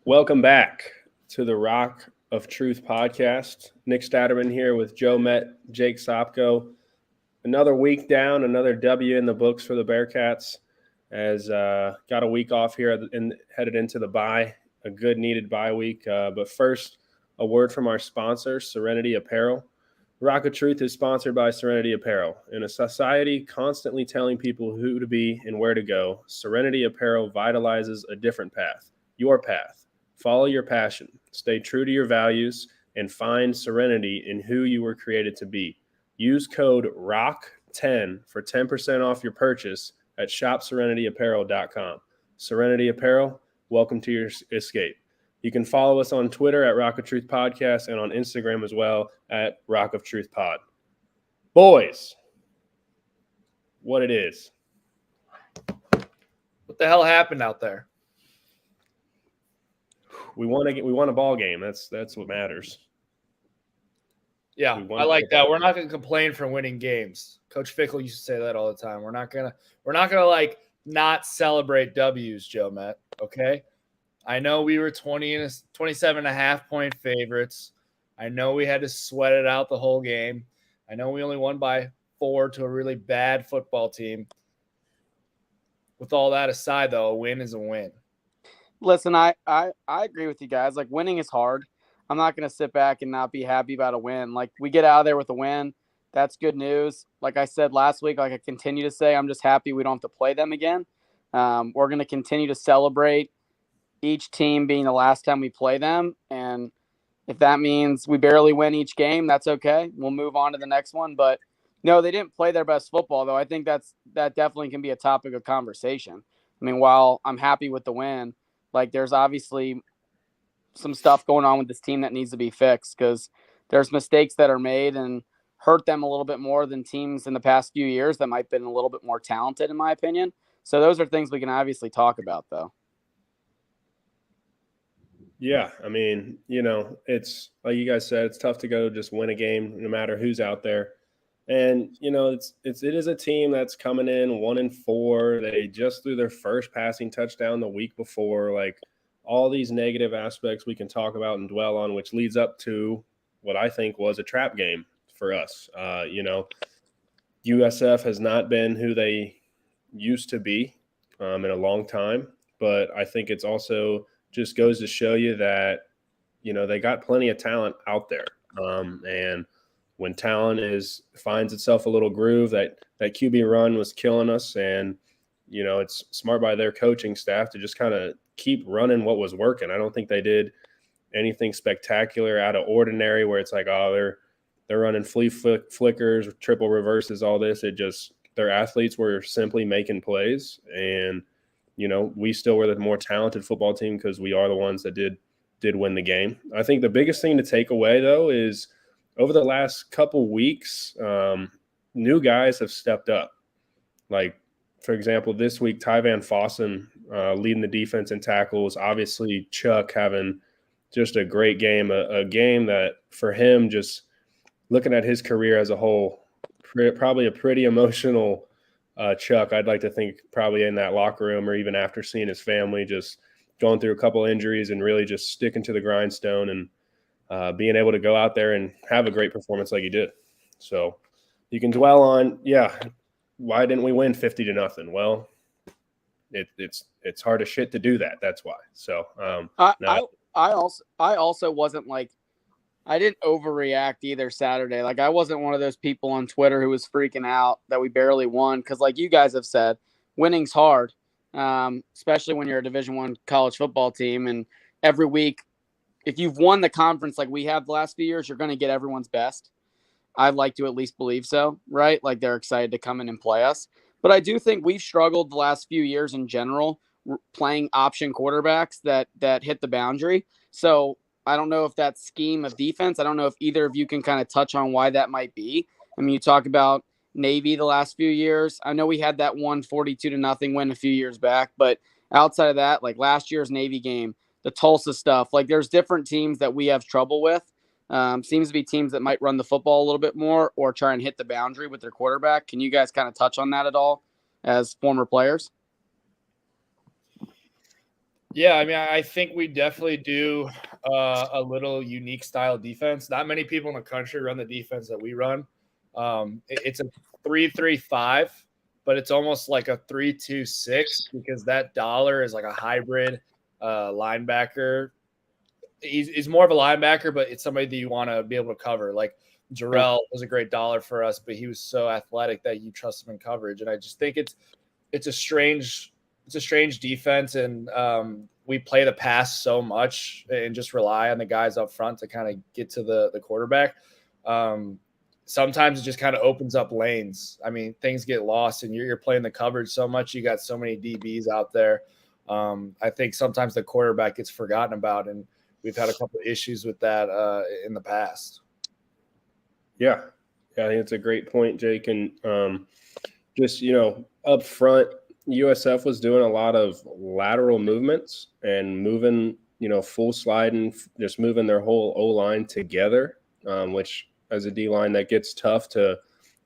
Welcome back to the Rock of Truth podcast. Nick Statterman here with Joe Met, Jake Sopko. Another week down, another W in the books for the Bearcats. As got a week off here and headed into the bye, a good needed bye week. But first, a word from our sponsor, Serenity Apparel. Rock of Truth is sponsored by Serenity Apparel. In a society constantly telling people who to be and where to go, Serenity Apparel vitalizes a different path, your path. Follow your passion, stay true to your values, and find serenity in who you were created to be. Use code ROCK10 for 10% off your purchase at shopserenityapparel.com. Serenity Apparel, welcome to your escape. You can follow us on Twitter at Rock of Truth Podcast and on Instagram as well at Rock of Truth Pod. Boys, what it is. What the hell happened out there? We won a ball game. That's what matters. Yeah, I like that. We're not going to complain for winning games. Coach Fickle used to say that all the time. We're not gonna like not celebrate W's, Joe Met. Okay. I know we were 27.5 point favorites. I know we had to sweat it out the whole game. I know we only won by 4 to a really bad football team. With all that aside, though, a win is a win. Listen, I agree with you guys. Like, winning is hard. I'm not going to sit back and not be happy about a win. Like, we get out of there with a win. That's good news. Like I said last week, like I continue to say, I'm just happy we don't have to play them again. We're going to continue to celebrate each team being the last time we play them. And if that means we barely win each game, that's okay. We'll move on to the next one. But no, they didn't play their best football, though. I think that definitely can be a topic of conversation. I mean, while I'm happy with the win, like there's obviously some stuff going on with this team that needs to be fixed because there's mistakes that are made and hurt them a little bit more than teams in the past few years that might have been a little bit more talented, in my opinion. So those are things we can obviously talk about, though. Yeah, I mean, it's like you guys said, it's tough to go just win a game no matter who's out there. And, it is a team that's coming in 1-4. They just threw their first passing touchdown the week before. Like, all these negative aspects we can talk about and dwell on, which leads up to what I think was a trap game for us. USF has not been who they used to be in a long time, but I think it's also just goes to show you that, they got plenty of talent out there. And when talent finds itself a little groove, that QB run was killing us. And, it's smart by their coaching staff to just kind of keep running what was working. I don't think they did anything spectacular out of ordinary where it's like, oh, they're running flea flickers, triple reverses, all this. Their athletes were simply making plays. And, we still were the more talented football team because we are the ones that did win the game. I think the biggest thing to take away, though, is over the last couple weeks, new guys have stepped up. Like, for example, this week, Tyvan Fossen leading the defense in tackles. Obviously, Chuck having just a great game, a game that for him, just looking at his career as a whole, probably a pretty emotional Chuck. I'd like to think probably in that locker room or even after seeing his family, just going through a couple injuries and really just sticking to the grindstone and being able to go out there and have a great performance like he did. So you can dwell on, why didn't we win 50-0? Well, it's hard as shit to do that. That's why. So I also wasn't like, I didn't overreact either Saturday. Like, I wasn't one of those people on Twitter who was freaking out that we barely won. Cause like you guys have said, winning's hard. Especially when you're a Division I college football team. And every week, if you've won the conference like we have the last few years, you're going to get everyone's best. I'd like to at least believe so, right? Like, they're excited to come in and play us. But I do think we've struggled the last few years in general playing option quarterbacks that hit the boundary. So I don't know if that scheme of defense, I don't know if either of you can kind of touch on why that might be. I mean, you talk about Navy the last few years. I know we had that 42-0 win a few years back, but outside of that, like last year's Navy game, the Tulsa stuff, like there's different teams that we have trouble with. Seems to be teams that might run the football a little bit more or try and hit the boundary with their quarterback. Can you guys kind of touch on that at all as former players? Yeah, I mean, I think we definitely do a little unique style defense. Not many people in the country run the defense that we run. It's a 3-3-5, but it's almost like a 3-2-6 because that dollar is like a hybrid linebacker. He's more of a linebacker, but it's somebody that you want to be able to cover. Like Jarrell was a great dollar for us, but he was so athletic that you trust him in coverage. And I just think it's a strange defense, and we play the pass so much and just rely on the guys up front to kind of get to the quarterback. Sometimes it just kind of opens up lanes. I mean, things get lost, and you're playing the coverage so much. You got so many DBs out there. I think sometimes the quarterback gets forgotten about, and we've had a couple of issues with that in the past. Yeah, I think it's a great point, Jake. And just, up front, USF was doing a lot of lateral movements and moving, full sliding, just moving their whole O-line together, which as a D-line, that gets tough to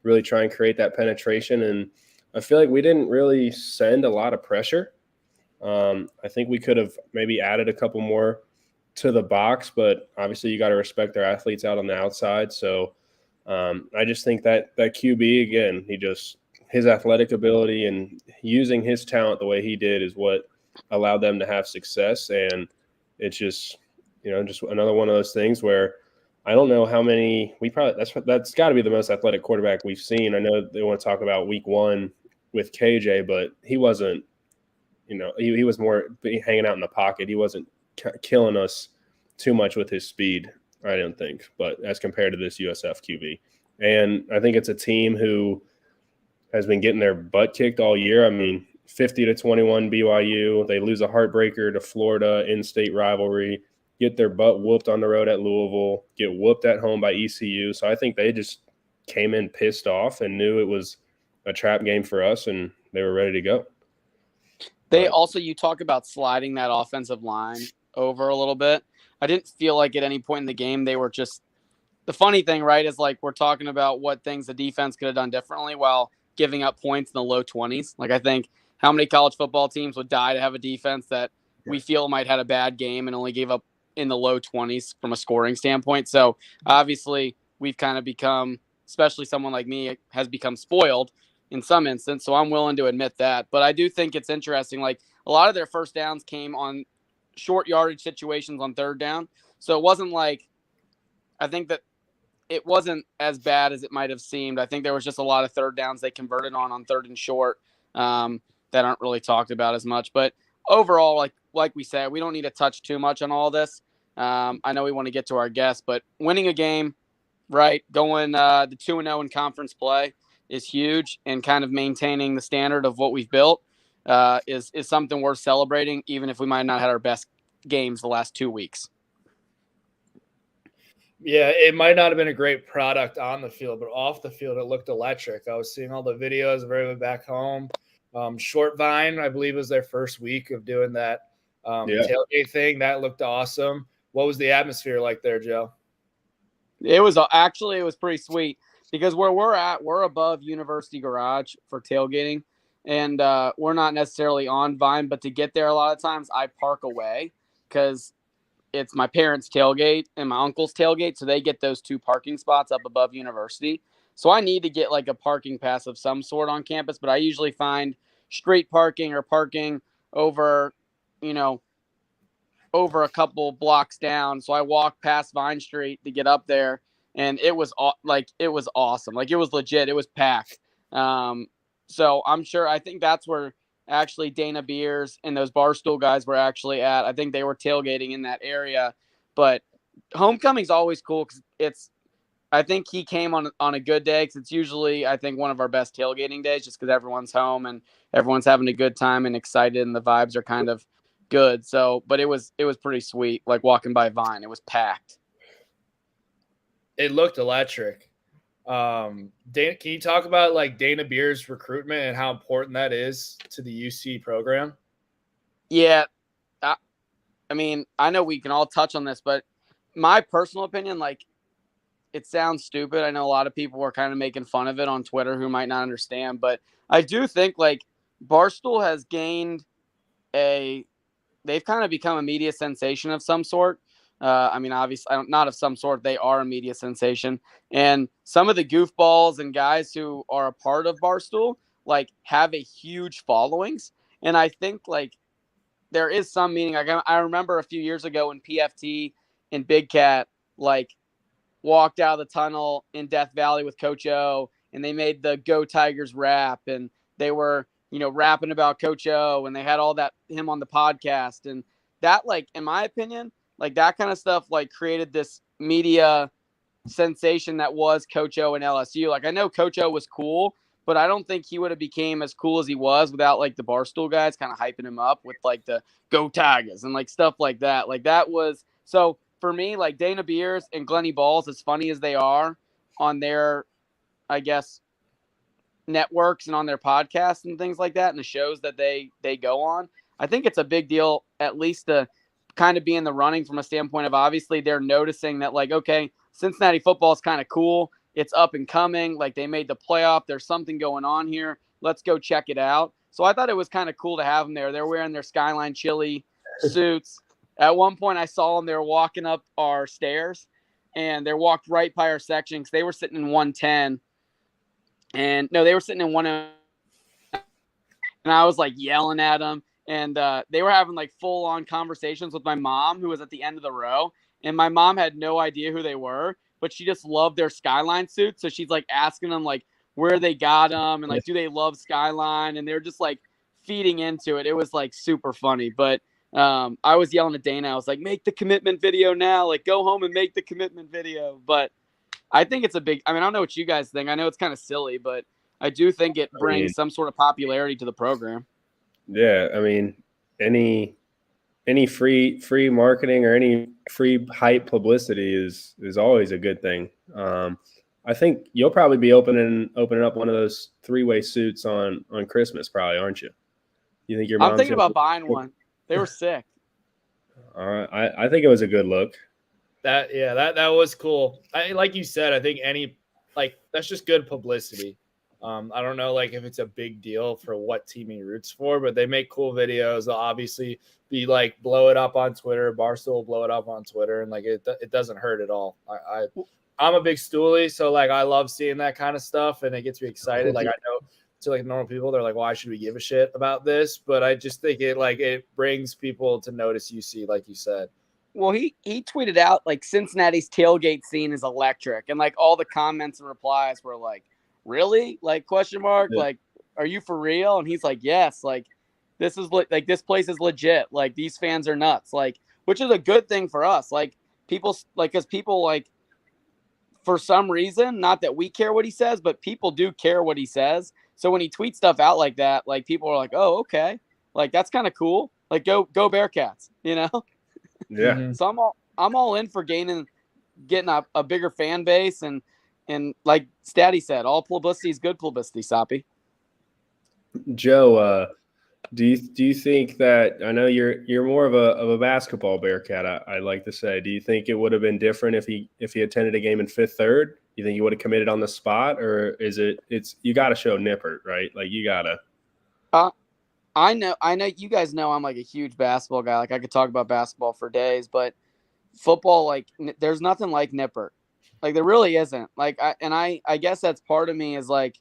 really try and create that penetration. And I feel like we didn't really send a lot of pressure. I think we could have maybe added a couple more to the box, but obviously you got to respect their athletes out on the outside. So I just think that QB, again, his athletic ability and using his talent the way he did is what allowed them to have success. And it's just, just another one of those things where I don't know how many that's got to be the most athletic quarterback we've seen. I know they want to talk about week one with KJ, but he wasn't, he was more hanging out in the pocket. He wasn't killing us too much with his speed, I don't think, but as compared to this USF QB. And I think it's a team who has been getting their butt kicked all year. I mean, 50-21 BYU. They lose a heartbreaker to Florida, in-state rivalry, get their butt whooped on the road at Louisville, get whooped at home by ECU. So I think they just came in pissed off and knew it was a trap game for us, and they were ready to go. You talk about sliding that offensive line over a little bit. I didn't feel like at any point in the game they were just – the funny thing, right, is like we're talking about what things the defense could have done differently while giving up points in the low 20s. Like I think how many college football teams would die to have a defense that we feel might had a bad game and only gave up in the low 20s from a scoring standpoint. So obviously we've kind of become, especially someone like me, has become spoiled in some instance. So I'm willing to admit that. But I do think it's interesting. Like a lot of their first downs came on short yardage situations on third down. So it wasn't like, I think that it wasn't as bad as it might have seemed. I think there was just a lot of third downs they converted on third and short that aren't really talked about as much. But overall, like we said, we don't need to touch too much on all this. I know we want to get to our guests, but winning a game, right, going the 2-0 in conference play is huge, and kind of maintaining the standard of what we've built is something worth celebrating, even if we might not have had our best games the last 2 weeks. Yeah, it might not have been a great product on the field, but off the field, it looked electric. I was seeing all the videos of everyone back home. Short Vine, I believe, was their first week of doing that tailgate thing. That looked awesome. What was the atmosphere like there, Joe? It was pretty sweet because where we're at, we're above University Garage for tailgating, and we're not necessarily on Vine, but to get there a lot of times I park away because it's my parents' tailgate and my uncle's tailgate, so they get those two parking spots up above University. So I need to get like a parking pass of some sort on campus, but I usually find street parking or parking over, over a couple blocks down. So I walk past Vine Street to get up there, and it was awesome. Like it was legit. It was packed. So I think that's where actually Dana Beers and those Barstool guys were actually at. I think they were tailgating in that area. But homecoming's always cool because I think he came on a good day because it's usually, I think, one of our best tailgating days just because everyone's home and everyone's having a good time and excited and the vibes are kind of good. So, but it was pretty sweet, like walking by Vine. It was packed. It looked electric. Dana, can you talk about like Dana Beers' recruitment and how important that is to the UC program? Yeah. I mean, I know we can all touch on this, but my personal opinion, like, it sounds stupid. I know a lot of people were kind of making fun of it on Twitter who might not understand, but I do think like Barstool has gained a they've kind of become a media sensation of some sort. I mean, obviously, not of some sort. They are a media sensation. And some of the goofballs and guys who are a part of Barstool, like, have a huge followings. And I think, like, there is some meaning. Like, I remember a few years ago when PFT and Big Cat, like, walked out of the tunnel in Death Valley with Coach O, and they made the Go Tigers rap, and they were, rapping about Coach O, and they had all that, him on the podcast. And that, like, in my opinion, like, that kind of stuff, like, created this media sensation that was Coach O and LSU. Like, I know Coach O was cool, but I don't think he would have became as cool as he was without, like, the Barstool guys kind of hyping him up with, like, the Go Tigers and, like, stuff like that. Like, that was – so for me, like, Dana Beers and Glenny Balls, as funny as they are on their, I guess, networks and on their podcasts and things like that and the shows that they go on, I think it's a big deal at least to kind of be in the running from a standpoint of obviously they're noticing that, like, okay, Cincinnati football is kind of cool. It's up and coming. Like, they made the playoff. There's something going on here. Let's go check it out. So I thought it was kind of cool to have them there. They're wearing their Skyline Chili suits. At one point I saw them, they were walking up our stairs and they walked right by our section because they were sitting in 110. And no, they were sitting in 110. And I was like yelling at them. And they were having like full on conversations with my mom, who was at the end of the row. And my mom had no idea who they were, but she just loved their Skyline suits. So she's like asking them like where they got them and like, do they love Skyline? And they're just like feeding into it. It was like super funny. But I was yelling at Dana. I was like, make the commitment video now. Like, go home and make the commitment video. But I think it's a big – I mean, I don't know what you guys think. I know it's kind of silly, but I do think it brings some sort of popularity to the program. Yeah, I mean, any free marketing or any free hype publicity is always a good thing. I think you'll probably be opening up one of those 3-way suits on Christmas, probably, aren't you? You think your mom's I'm thinking about buying one. They were sick. All right, I think it was a good look. That was cool. Like you said, I think that's just good publicity. I don't know, like, if it's a big deal for what team he roots for, but they make cool videos. They'll obviously be like, blow it up on Twitter. Barstool will blow it up on Twitter, and like it doesn't hurt at all. I'm a big Stoolie, so like I love seeing that kind of stuff, and it gets me excited. Like, I know to like normal people, they're like, why should we give a shit about this? But I just think it brings people to notice UC, like you said. Well, he tweeted out like Cincinnati's tailgate scene is electric, and like all the comments and replies were like, really? Like, question mark? Yeah. Like, are you for real? And he's like, yes. Like, this is like, this place is legit. Like, these fans are nuts. Like, which is a good thing for us. Like, people, like, because people, like, for some reason, not that we care what he says, but people do care what he says. So when he tweets stuff out like that, like, people are like, oh, okay. Like, that's kind of cool. Like, go Bearcats, you know? Yeah. Mm-hmm. So I'm all in for getting a bigger fan base. And like Statty said, all publicity is good publicity, Soppy. Joe, do you think that, I know you're more of a basketball Bearcat, I like to say. Do you think it would have been different if he attended a game in Fifth Third? You think he would have committed on the spot, or is it's you got to show Nippert, right? Like, you got to. I know you guys know I'm like a huge basketball guy. Like, I could talk about basketball for days, but football, like, there's nothing like Nippert. Like, there really isn't. Like, I guess that's part of me is like,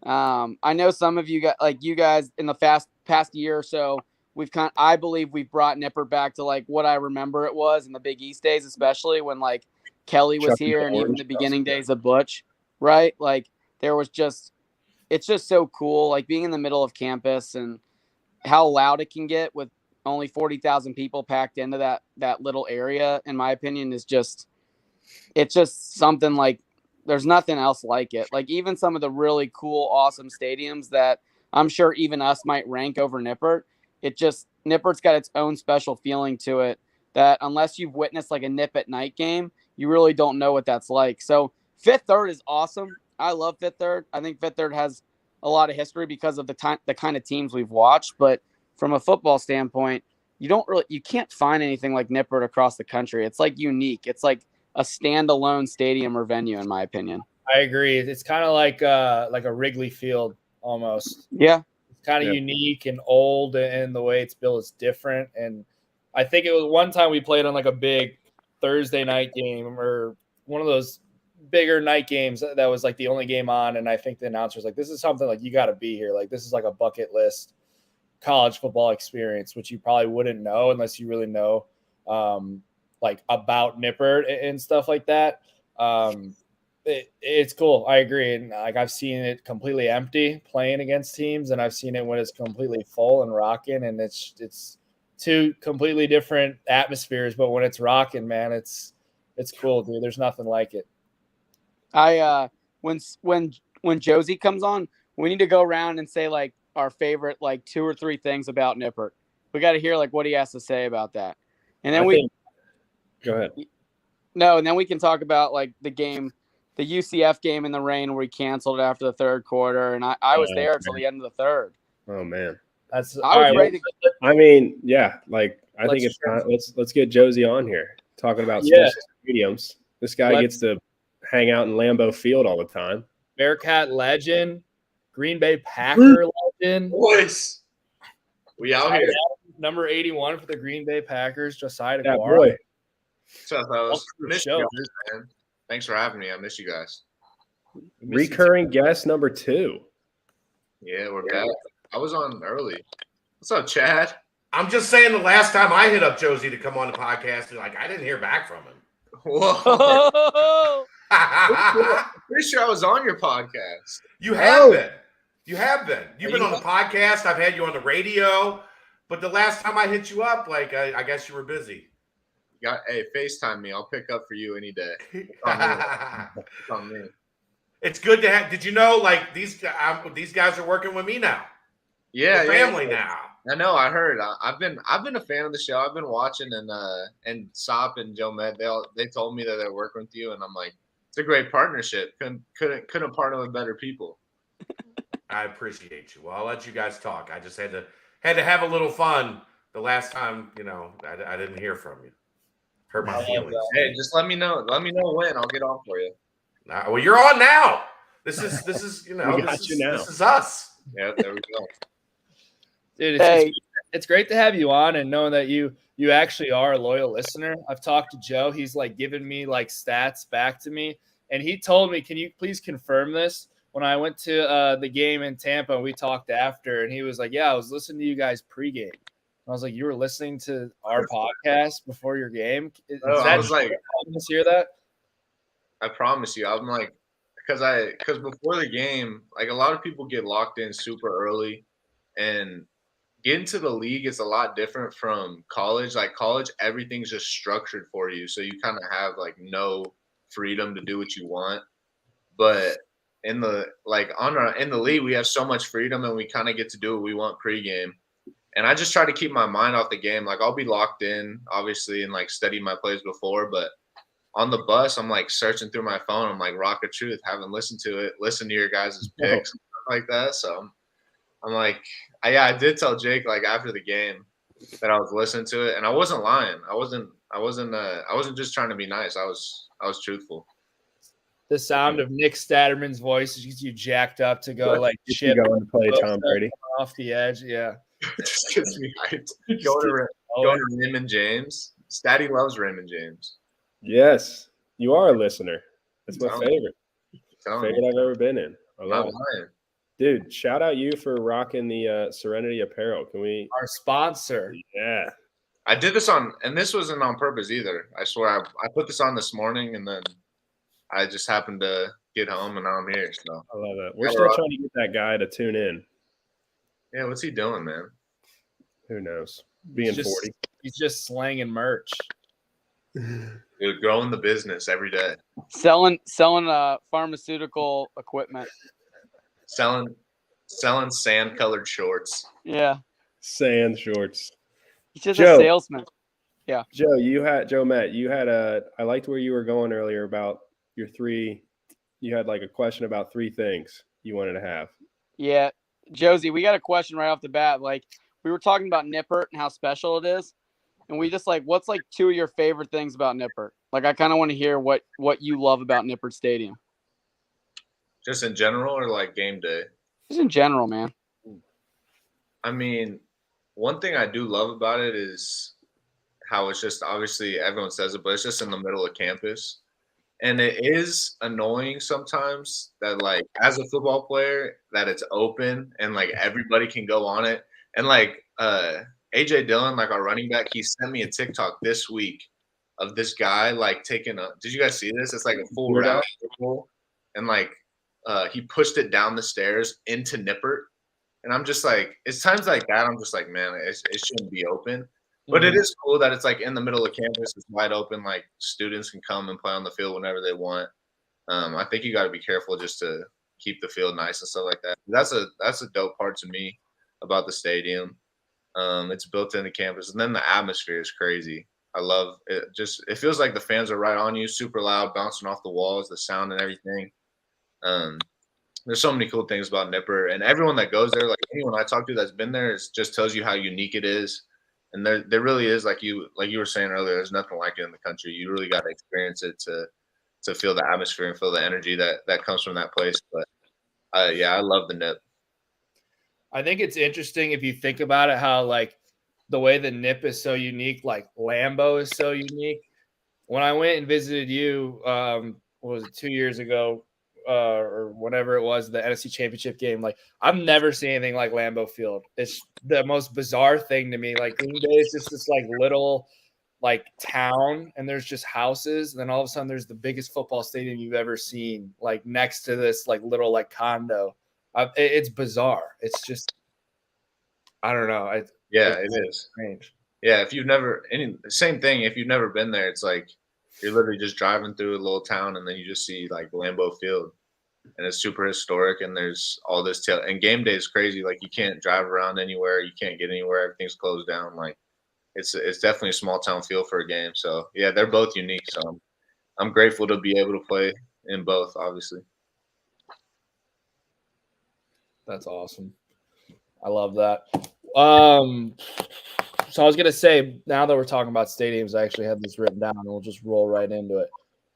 I know some of you guys, like you guys in the past year or so, I believe we've brought Nippert back to like what I remember it was in the Big East days, especially when like Kelly was here and even the beginning days of Butch, right? Like, there was it's just so cool. Like, being in the middle of campus and how loud it can get with only 40,000 people packed into that little area, in my opinion, is it's just something like there's nothing else like it. Like, even some of the really cool, awesome stadiums that I'm sure even us might rank over Nippert, Nippert's got its own special feeling to it that unless you've witnessed like a Nip at night game, you really don't know what that's like. So Fifth Third is awesome. I love Fifth Third. I think Fifth Third has a lot of history because of the kind of teams we've watched. But from a football standpoint, you can't find anything like Nippert across the country. It's like unique. It's like a standalone stadium or venue, in my opinion. I agree. It's kind of like a Wrigley Field almost. Yeah. It's kind of unique and old, and the way it's built is different. And I think it was one time we played on like a big Thursday night game or one of those bigger night games that was like the only game on. And I think the announcer was like, this is something like you got to be here. Like this is like a bucket list college football experience, which you probably wouldn't know unless you really know like about Nippert and stuff like that. It's cool. I agree. And like I've seen it completely empty playing against teams, and I've seen it when it's completely full and rocking, and it's two completely different atmospheres, but when it's rocking, man, it's cool, dude. There's nothing like it. When Josie comes on, we need to go around and say like our favorite like 2 or 3 things about Nippert. We got to hear like what he has to say about that, and then go ahead. No, and then we can talk about like the game, the UCF game in the rain where we canceled after the third quarter, and I was there until the end of the third. Oh man, I was ready. I mean, yeah, like I think it's time. Let's get Josie on here talking about special stadiums. This guy gets to hang out in Lambeau Field all the time. Bearcat legend, Green Bay Packer legend. Boys, we out here. Number 81 for the Green Bay Packers, Josiah Yeah, DeGuara. boy. So I miss you guys, man. Thanks for having me. I miss you guys. Recurring guest number 2. Yeah, we're back. I was on early. What's up, Chad? I'm just saying the last time I hit up Josie to come on the podcast, like I didn't hear back from him. Whoa. Pretty sure I was on your podcast. You have been. You have been. You've been on the podcast. I've had you on the radio. But the last time I hit you up, like I guess you were busy. Hey, FaceTime me. I'll pick up for you any day. On me. It's good to have. Did you know like these guys are working with me now? Yeah, we're family now. I know. I heard. I've been a fan of the show. I've been watching, and Sop and Joe Med. They told me that they're working with you, and I'm like, it's a great partnership. Couldn't partner with better people. I appreciate you. Well, I'll let you guys talk. I just had to have a little fun the last time. I didn't hear from you. Hurt my feelings. Hey, just let me know. Let me know when. I'll get on for you. Well, you're on now. This is this is us. Yeah, there we go. Dude, it's great to have you on, and knowing that you actually are a loyal listener. I've talked to Joe. He's like given me like stats back to me, and he told me, "Can you please confirm this?" When I went to the game in Tampa, and we talked after, and he was like, "Yeah, I was listening to you guys pregame." I was like, "You were listening to our podcast before your game?" I was like, "Let's hear that." I promise you, I'm like, because before the game, like a lot of people get locked in super early, and getting to the league is a lot different from college. Like college, everything's just structured for you, so you kind of have like no freedom to do what you want. But in the league, we have so much freedom, and we kind of get to do what we want pregame. And I just try to keep my mind off the game. Like I'll be locked in, obviously, and like study my plays before, but on the bus, I'm like searching through my phone. I'm like, Rock of Truth, haven't listened to it. Listen to your guys' picks, and stuff like that. So I'm like, I did tell Jake like after the game that I was listening to it, and I wasn't lying. I wasn't just trying to be nice. I was truthful. The sound of Nick Statterman's voice gets you jacked up to go like shit. Going to play Tom Brady off the edge, yeah. It just gets me hyped. Go to Raymond James. Statty loves Raymond James. Yes, you are a listener. That's my favorite. Favorite I've ever been in. I love it. Dude, shout out you for rocking the Serenity apparel. Can we? Our sponsor. Yeah. I did this and this wasn't on purpose either. I swear, I put this on this morning, and then I just happened to get home, and now I'm here. So I love it. We're still trying to get that guy to tune in. Yeah, what's he doing, man? Who knows? Being 40. He's just slanging merch. Dude, growing the business every day. Selling pharmaceutical equipment. Selling sand-colored shorts. Yeah. Sand shorts. He's just a salesman. Yeah. Joe, Matt, I liked where you were going earlier about your 3. You had like a question about 3 things you wanted to have. Yeah. Josie, we got a question right off the bat. Like we were talking about Nippert and how special it is. And we just like, what's like 2 of your favorite things about Nippert? Like, I kind of want to hear what you love about Nippert Stadium. Just in general or like game day? Just in general, man. I mean, one thing I do love about it is how it's just obviously everyone says it, but it's just in the middle of campus. And it is annoying sometimes that like as a football player that it's open and like everybody can go on it. And like AJ Dillon, like our running back, he sent me a TikTok this week of this guy like taking a did you guys see this? It's like a full route and like he pushed it down the stairs into Nippert. And I'm just like, it's times like that, I'm just like, man, it shouldn't be open. But it is cool that it's like in the middle of campus, it's wide open, like students can come and play on the field whenever they want. I think you got to be careful just to keep the field nice and stuff like that. That's a dope part to me about the stadium. It's built into campus, and then the atmosphere is crazy. I love it. It feels like the fans are right on you, super loud, bouncing off the walls, the sound and everything. There's so many cool things about Nippert, and everyone that goes there, like anyone I talk to that's been there, it just tells you how unique it is. And there really is, like you were saying earlier, there's nothing like it in the country. You really got to experience it to feel the atmosphere and feel the energy that comes from that place. But yeah, I love the Nip. I think it's interesting if you think about it, how like the way the Nip is so unique, like Lambeau is so unique. When I went and visited you, what was it, 2 years ago, or whatever it was, the NFC Championship game. Like, I've never seen anything like Lambeau Field. It's the most bizarre thing to me. Like, Green Bay is just this like little like town, and there's just houses. And then all of a sudden, there's the biggest football stadium you've ever seen, like next to this like little like condo. It's bizarre. It's just, I don't know. It is strange. Yeah, if you've never same thing. If you've never been there, it's like you're literally just driving through a little town, and then you just see like Lambeau Field, and it's super historic. And there's all this and game day is crazy. Like you can't drive around anywhere, you can't get anywhere. Everything's closed down. Like it's definitely a small town feel for a game. So yeah, they're both unique. So I'm grateful to be able to play in both. Obviously, that's awesome. I love that. So I was going to say, now that we're talking about stadiums, I actually had this written down, and we'll just roll right into it.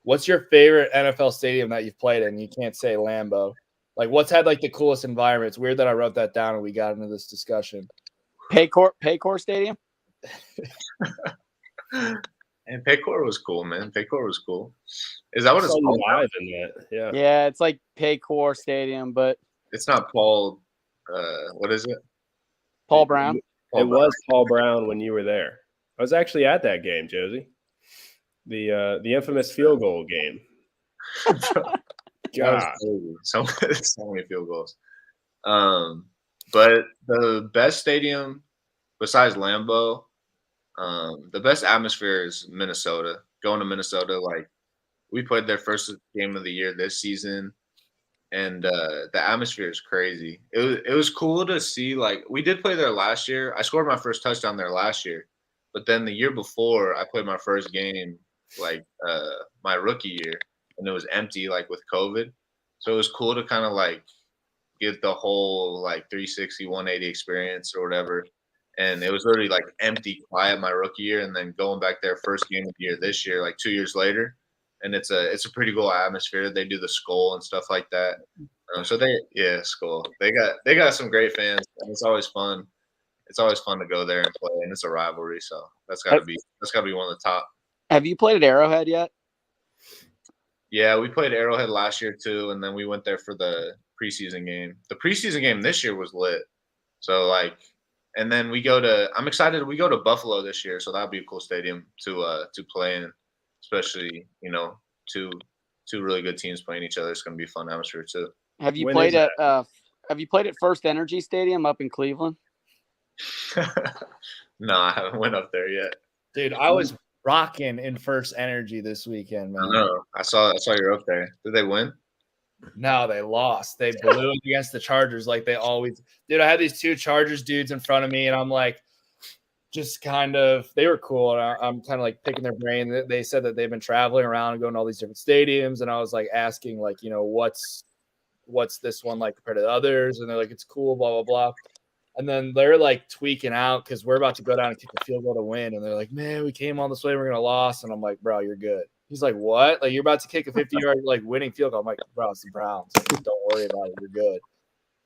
What's your favorite NFL stadium that you've played in? You can't say Lambeau. Like, what's had, like, the coolest environment? It's weird that I wrote that down and we got into this discussion. Paycor Stadium? And Paycor was cool, man. Paycor was cool. Is that what it's called? Live in that? Yeah. Yeah, it's like Paycor Stadium, but it's not Paul. What is it? Paul Brown. It was Paul Brown when you were there. I was actually at that game, Josie. The infamous field goal game. God, so many field goals. But the best stadium besides Lambeau, the best atmosphere is Minnesota. Going to Minnesota, like we played their first game of the year this season. And the atmosphere is crazy. It was cool to see. Like we did play there last year. I scored my first touchdown there last year, but then the year before I played my first game, like my rookie year, and it was empty, like with COVID. So it was cool to kind of like get the whole like 360, 180 experience or whatever. And it was literally like empty, quiet my rookie year, and then going back there first game of the year this year, like 2 years later. And it's a pretty cool atmosphere. They do the Skull and stuff like that. Skull. They got some great fans, and it's always fun. It's always fun to go there and play, and it's a rivalry. So that's gotta be one of the top. Have you played at Arrowhead yet? Yeah, we played Arrowhead last year too, and then we went there for the preseason game. The preseason game this year was lit. So like, and then I'm excited. We go to Buffalo this year, so that'll be a cool stadium to play in. Especially, two really good teams playing each other. It's going to be a fun atmosphere too. Have you played at First Energy Stadium up in Cleveland? No, I haven't went up there yet. Dude, I was rocking in First Energy this weekend, man. No, I saw you're up there. Did they win? No, they lost. They blew against the Chargers like they always. Dude, I had these two Chargers dudes in front of me, and I'm like, just kind of, they were cool. And I'm kind of like picking their brain. They said that they've been traveling around and going to all these different stadiums. And I was like asking, like, what's this one like compared to the others? And they're like, it's cool, blah, blah, blah. And then they're like tweaking out because we're about to go down and kick a field goal to win. And they're like, man, we came all this way. We're going to lose. And I'm like, bro, you're good. He's like, what? Like, you're about to kick a 50-yard like winning field goal. I'm like, bro, it's the Browns. Don't worry about it. You're good.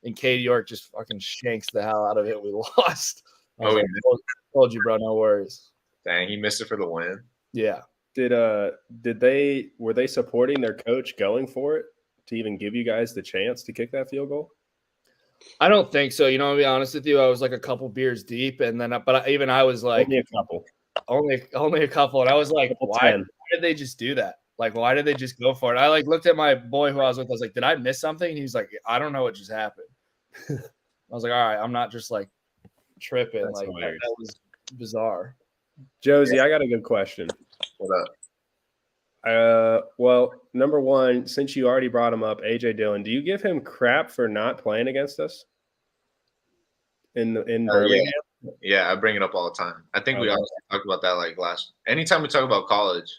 and Katie York just fucking shanks the hell out of it. We lost. I was Oh, like, told you, bro. No worries. Dang, he missed it for the win. Yeah. Were they supporting their coach going for it to even give you guys the chance to kick that field goal? I don't think so. You know, to be honest with you, I was like a couple beers deep, and then I was like only a couple, only a couple, and I was like, why did they just do that? Like, why did they just go for it? I like looked at my boy who I was with. I was like, did I miss something? And he's like, I don't know what just happened. I was like, all right, I'm not just like tripping. That's like hilarious. that was bizarre. Josie, I got a good question. What up? Well, number one, since you already brought him up, AJ Dillon, do you give him crap for not playing against us in Birmingham? Yeah, I bring it up all the time. I think we always talked about that like anytime we talk about college,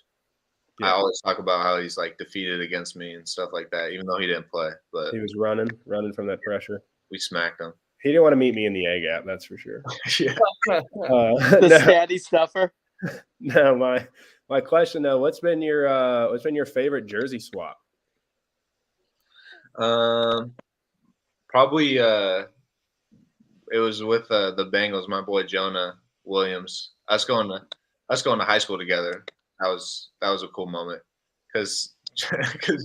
I always talk about how he's like defeated against me and stuff like that, even though he didn't play. But he was running from that pressure. We smacked him. He didn't want to meet me in the A gap, that's for sure. Yeah. The Sadie stuffer. No, my question though, what's been your favorite jersey swap? Probably it was with the Bengals. My boy Jonah Williams. Us going to high school together. That was a cool moment because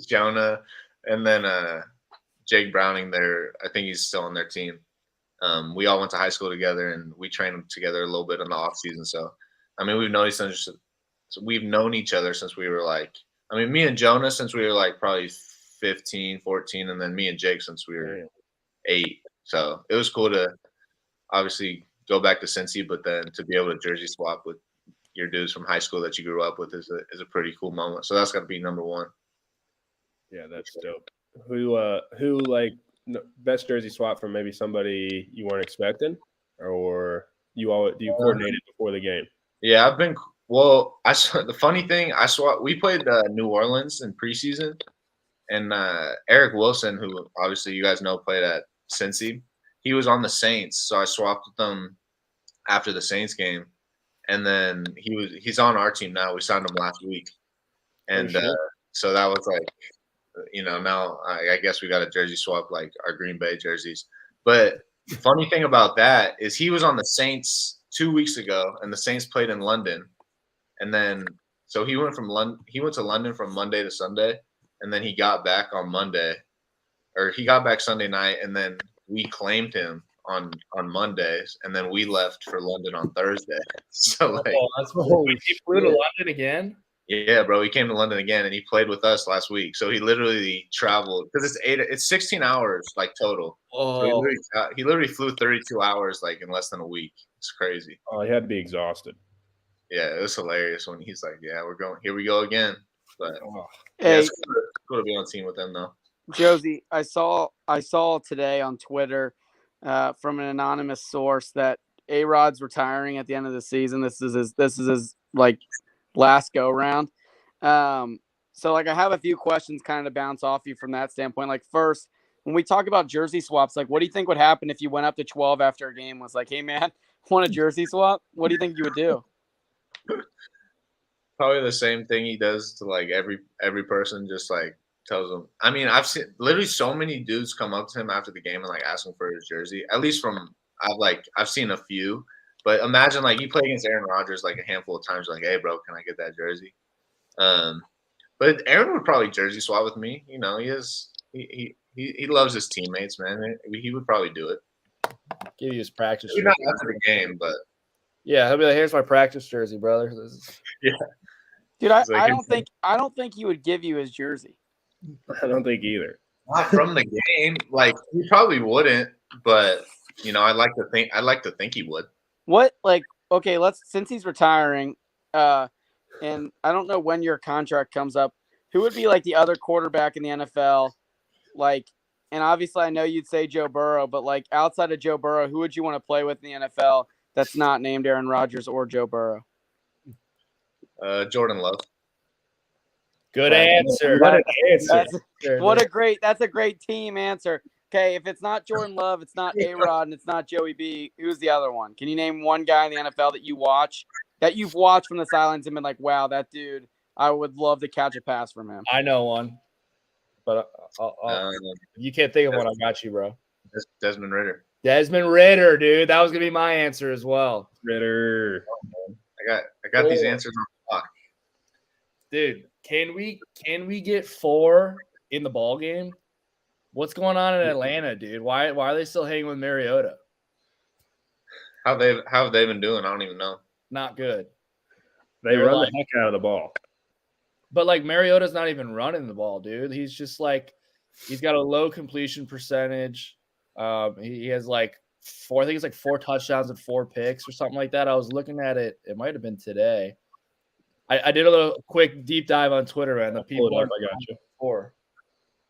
Jonah and then Jake Browning there. I think he's still on their team. We all went to high school together and we trained together a little bit in the off season. So I mean we've known each other since we were like. I mean me and Jonah since we were like probably 15, 14, and then me and Jake since we were 8. So it was cool to obviously go back to Cincy, but then to be able to jersey swap with your dudes from high school that you grew up with is a pretty cool moment. So that's got to be number one. Yeah, that's dope. Who like best jersey swap from maybe somebody you weren't expecting, or do you coordinate it before the game? Yeah, the funny thing, we played New Orleans in preseason, and Eric Wilson, who obviously you guys know played at Cincy, he was on the Saints, so I swapped with them after the Saints game, and then he's on our team now. We signed him last week, and so that was like, now I guess we got a jersey swap like our Green Bay jerseys. But the funny thing about that is he was on the Saints 2 weeks ago, and the Saints played in London, and then so he went to London from Monday to Sunday, and then he got back on Monday, or he got back Sunday night, and then we claimed him on Mondays, and then we left for London on Thursday. So like, that's cool. He flew to London again. Yeah, bro, he came to London again, and he played with us last week. So he literally traveled because it's 16 hours like total. Oh, So he literally flew 32 hours like in less than a week. It's crazy. Oh, he had to be exhausted. Yeah, it was hilarious when he's like, "Yeah, we're going. Here we go again." But Hey, it's cool to be on team with them though. Josie, I saw today on Twitter from an anonymous source that A-Rod's retiring at the end of the season. This is his like last go round. So like I have a few questions kind of to bounce off you from that standpoint. Like first, when we talk about jersey swaps, like what do you think would happen if you went up to 12 after a game was like, hey man, want a jersey swap? What do you think you would do? Probably the same thing he does to like every person, just like tells him. I mean, I've seen literally so many dudes come up to him after the game and like ask him for his jersey. At least I've seen a few. But imagine like you play against Aaron Rodgers like a handful of times, like, hey bro, can I get that jersey? But Aaron would probably jersey swap with me. He loves his teammates, man. He would probably do it. Give you his practice. Maybe not after the game, but yeah, he'll be like, "Here's my practice jersey, brother." Yeah, dude, I don't think he would give you his jersey. I don't think either. not from the game. Like he probably wouldn't, but I'd like to think he would. What okay, since he's retiring, and I don't know when your contract comes up, who would be like the other quarterback in the NFL? Like, and obviously I know you'd say Joe Burrow, but like outside of Joe Burrow, who would you want to play with in the NFL that's not named Aaron Rodgers or Joe Burrow? Jordan Love. Good answer. What an answer. That's a great team answer. Okay, if it's not Jordan Love, it's not A-Rod, and it's not Joey B, who's the other one? Can you name one guy in the NFL that you've watched from the sidelines and been like, wow, that dude, I would love to catch a pass from him? I know one, but you can't think of one. I got you, bro. Desmond Ridder. Desmond Ridder, dude. That was gonna be my answer as well. Ridder. I got these answers on the clock. Dude, can we get 4 in the ball game? What's going on in Atlanta, dude? Why are they still hanging with Mariota? How have they been doing? I don't even know. Not good. They're run the heck out of the ball. But like Mariota's not even running the ball, dude. He's just like he's got a low completion percentage. He has like 4 touchdowns and 4 picks or something like that. I was looking at it. It might have been today. I did a little quick deep dive on Twitter, man. The people are calling for 4.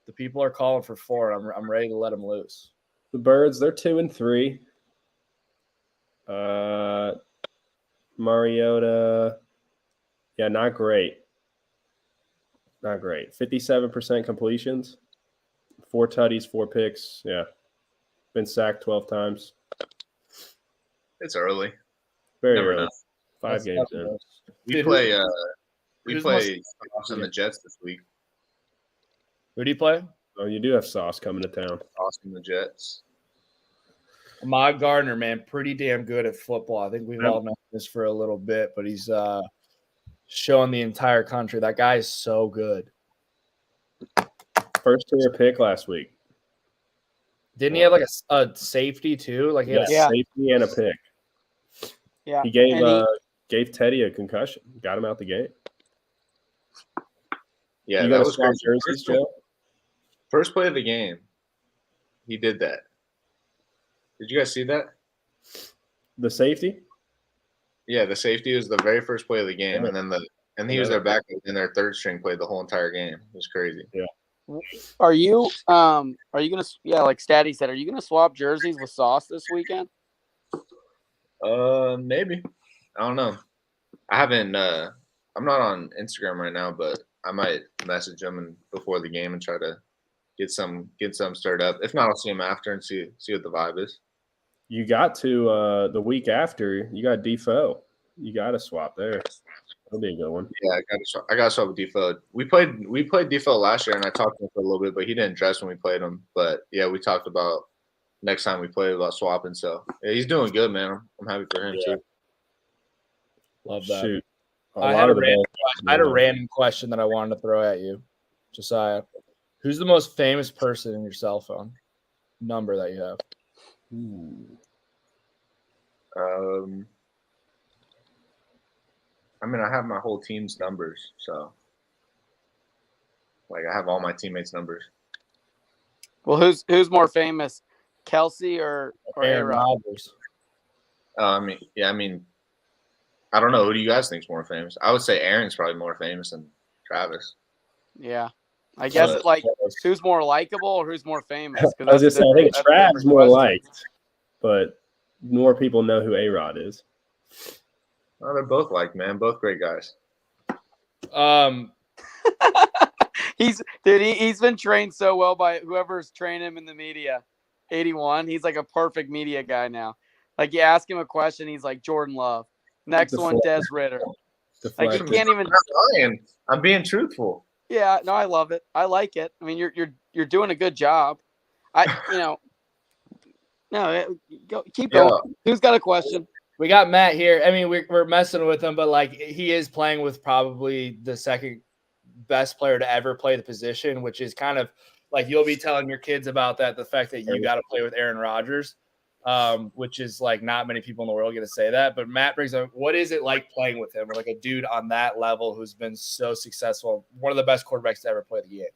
The people are calling for 4. I'm ready to let them loose. The Birds, they're 2-3. Mariota, yeah, not great. Not great. 57% completions, 4 tutties, 4 picks. Yeah, been sacked 12 times. It's early. Very Never early. know. 5 games in. We play Sauce and the Jets this week. Who do you play? Oh, you do have Sauce coming to town. Sauce and the Jets. Ahmad Gardner, man, pretty damn good at football. I think we've all known this for a little bit, but he's showing the entire country. That guy is so good. First career pick last week. Didn't he have like a safety too? Like he had a safety and a pick. Yeah. He gave Teddy a concussion. Got him out the game. Yeah, that was swap jerseys, Joe. First play of the game, he did that. Did you guys see that? The safety? Yeah, the safety was the very first play of the game, and he was their backup, and their third string played the whole entire game. It was crazy. Yeah. Are you gonna like Statty said, are you gonna swap jerseys with Sauce this weekend? Maybe. I don't know. I haven't I'm not on Instagram right now, but I might message him before the game and try to get some stirred up. If not, I'll see him after and see what the vibe is. You got to the week after, you got Defoe. You got to swap there. That'll be a good one. Yeah, I got to swap with Defoe. We played Defoe last year, and I talked to him for a little bit, but he didn't dress when we played him. But yeah, we talked about next time we play about swapping. So yeah, he's doing good, man. I'm happy for him too. Love that. Shoot. I had a random question that I wanted to throw at you, Josiah. Who's the most famous person in your cell phone number that you have? I mean, I have my whole team's numbers, so like I have all my teammates' numbers. Well, who's more famous, Kelsey or Aaron Rodgers? I mean, I don't know. Who do you guys think is more famous? I would say Aaron's probably more famous than Travis. Yeah. I guess who's more likable or who's more famous? I was just saying, I think Trav's more liked, but more people know who A-Rod is. Oh, they're both liked, man. Both great guys. He's been trained so well by whoever's trained him in the media. 81. He's like a perfect media guy now. Like you ask him a question, he's like Jordan Love. Next one, Des Ridder. Like you can't even. I'm being truthful. Yeah, no, I love it. I like it. I mean, you're doing a good job. Keep going. Who's got a question? We got Matt here. I mean, we're messing with him, but like he is playing with probably the second best player to ever play the position, which is kind of like you'll be telling your kids about that. The fact that you got to play with Aaron Rodgers, which is like not many people in the world get to say that. But Matt brings up, what is it like playing with him, or like a dude on that level who's been so successful, one of the best quarterbacks to ever play the game?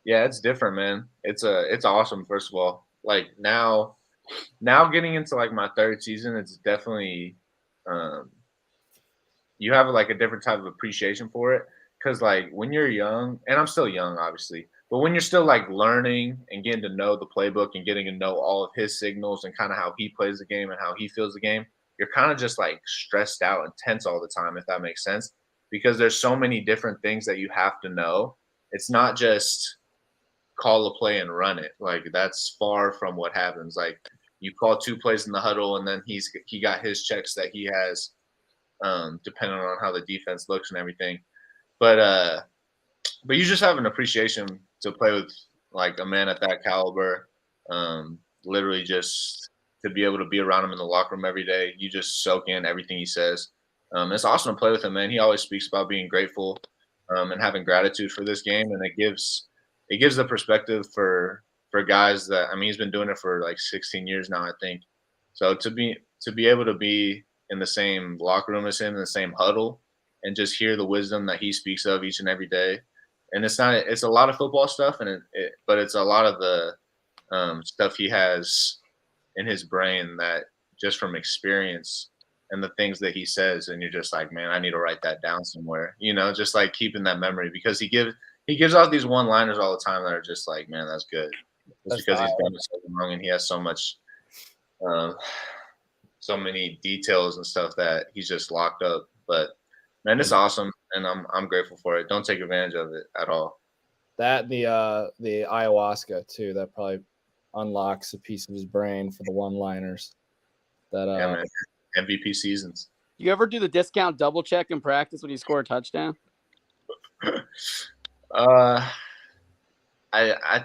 Yeah, it's different, man. It's awesome. First of all, like now getting into like my third season, it's definitely you have like a different type of appreciation for it. Because like when you're young, and I'm still young, obviously, but when you're still like learning and getting to know the playbook and getting to know all of his signals and kind of how he plays the game and how he feels the game, you're kind of just like stressed out and tense all the time, if that makes sense. Because there's so many different things that you have to know. It's not just call a play and run it. Like that's far from what happens. Like you call 2 plays in the huddle, and then he got his checks that he has, depending on how the defense looks and everything. But you just have an appreciation to play with like a man at that caliber. Literally just to be able to be around him in the locker room every day, you just soak in everything he says. It's awesome to play with him, man. He always speaks about being grateful and having gratitude for this game, and it gives the perspective for guys that, I mean, he's been doing it for like 16 years now, I think. So to be able to be in the same locker room as him, in the same huddle, and just hear the wisdom that he speaks of each and every day. And it's a lot of football stuff, but it's a lot of the stuff he has in his brain that just from experience and the things that he says, and you're just like, man, I need to write that down somewhere, just like keeping that memory, because he gives out these one-liners all the time that are just like, man, that's good. It's because he's done it so long and he has so much, so many details and stuff that he's just locked up. But man, it's awesome, and I'm grateful for it. Don't take advantage of it at all. That the ayahuasca too. That probably unlocks a piece of his brain for the one-liners. That yeah, man. MVP seasons. You ever do the discount double check in practice when you score a touchdown? I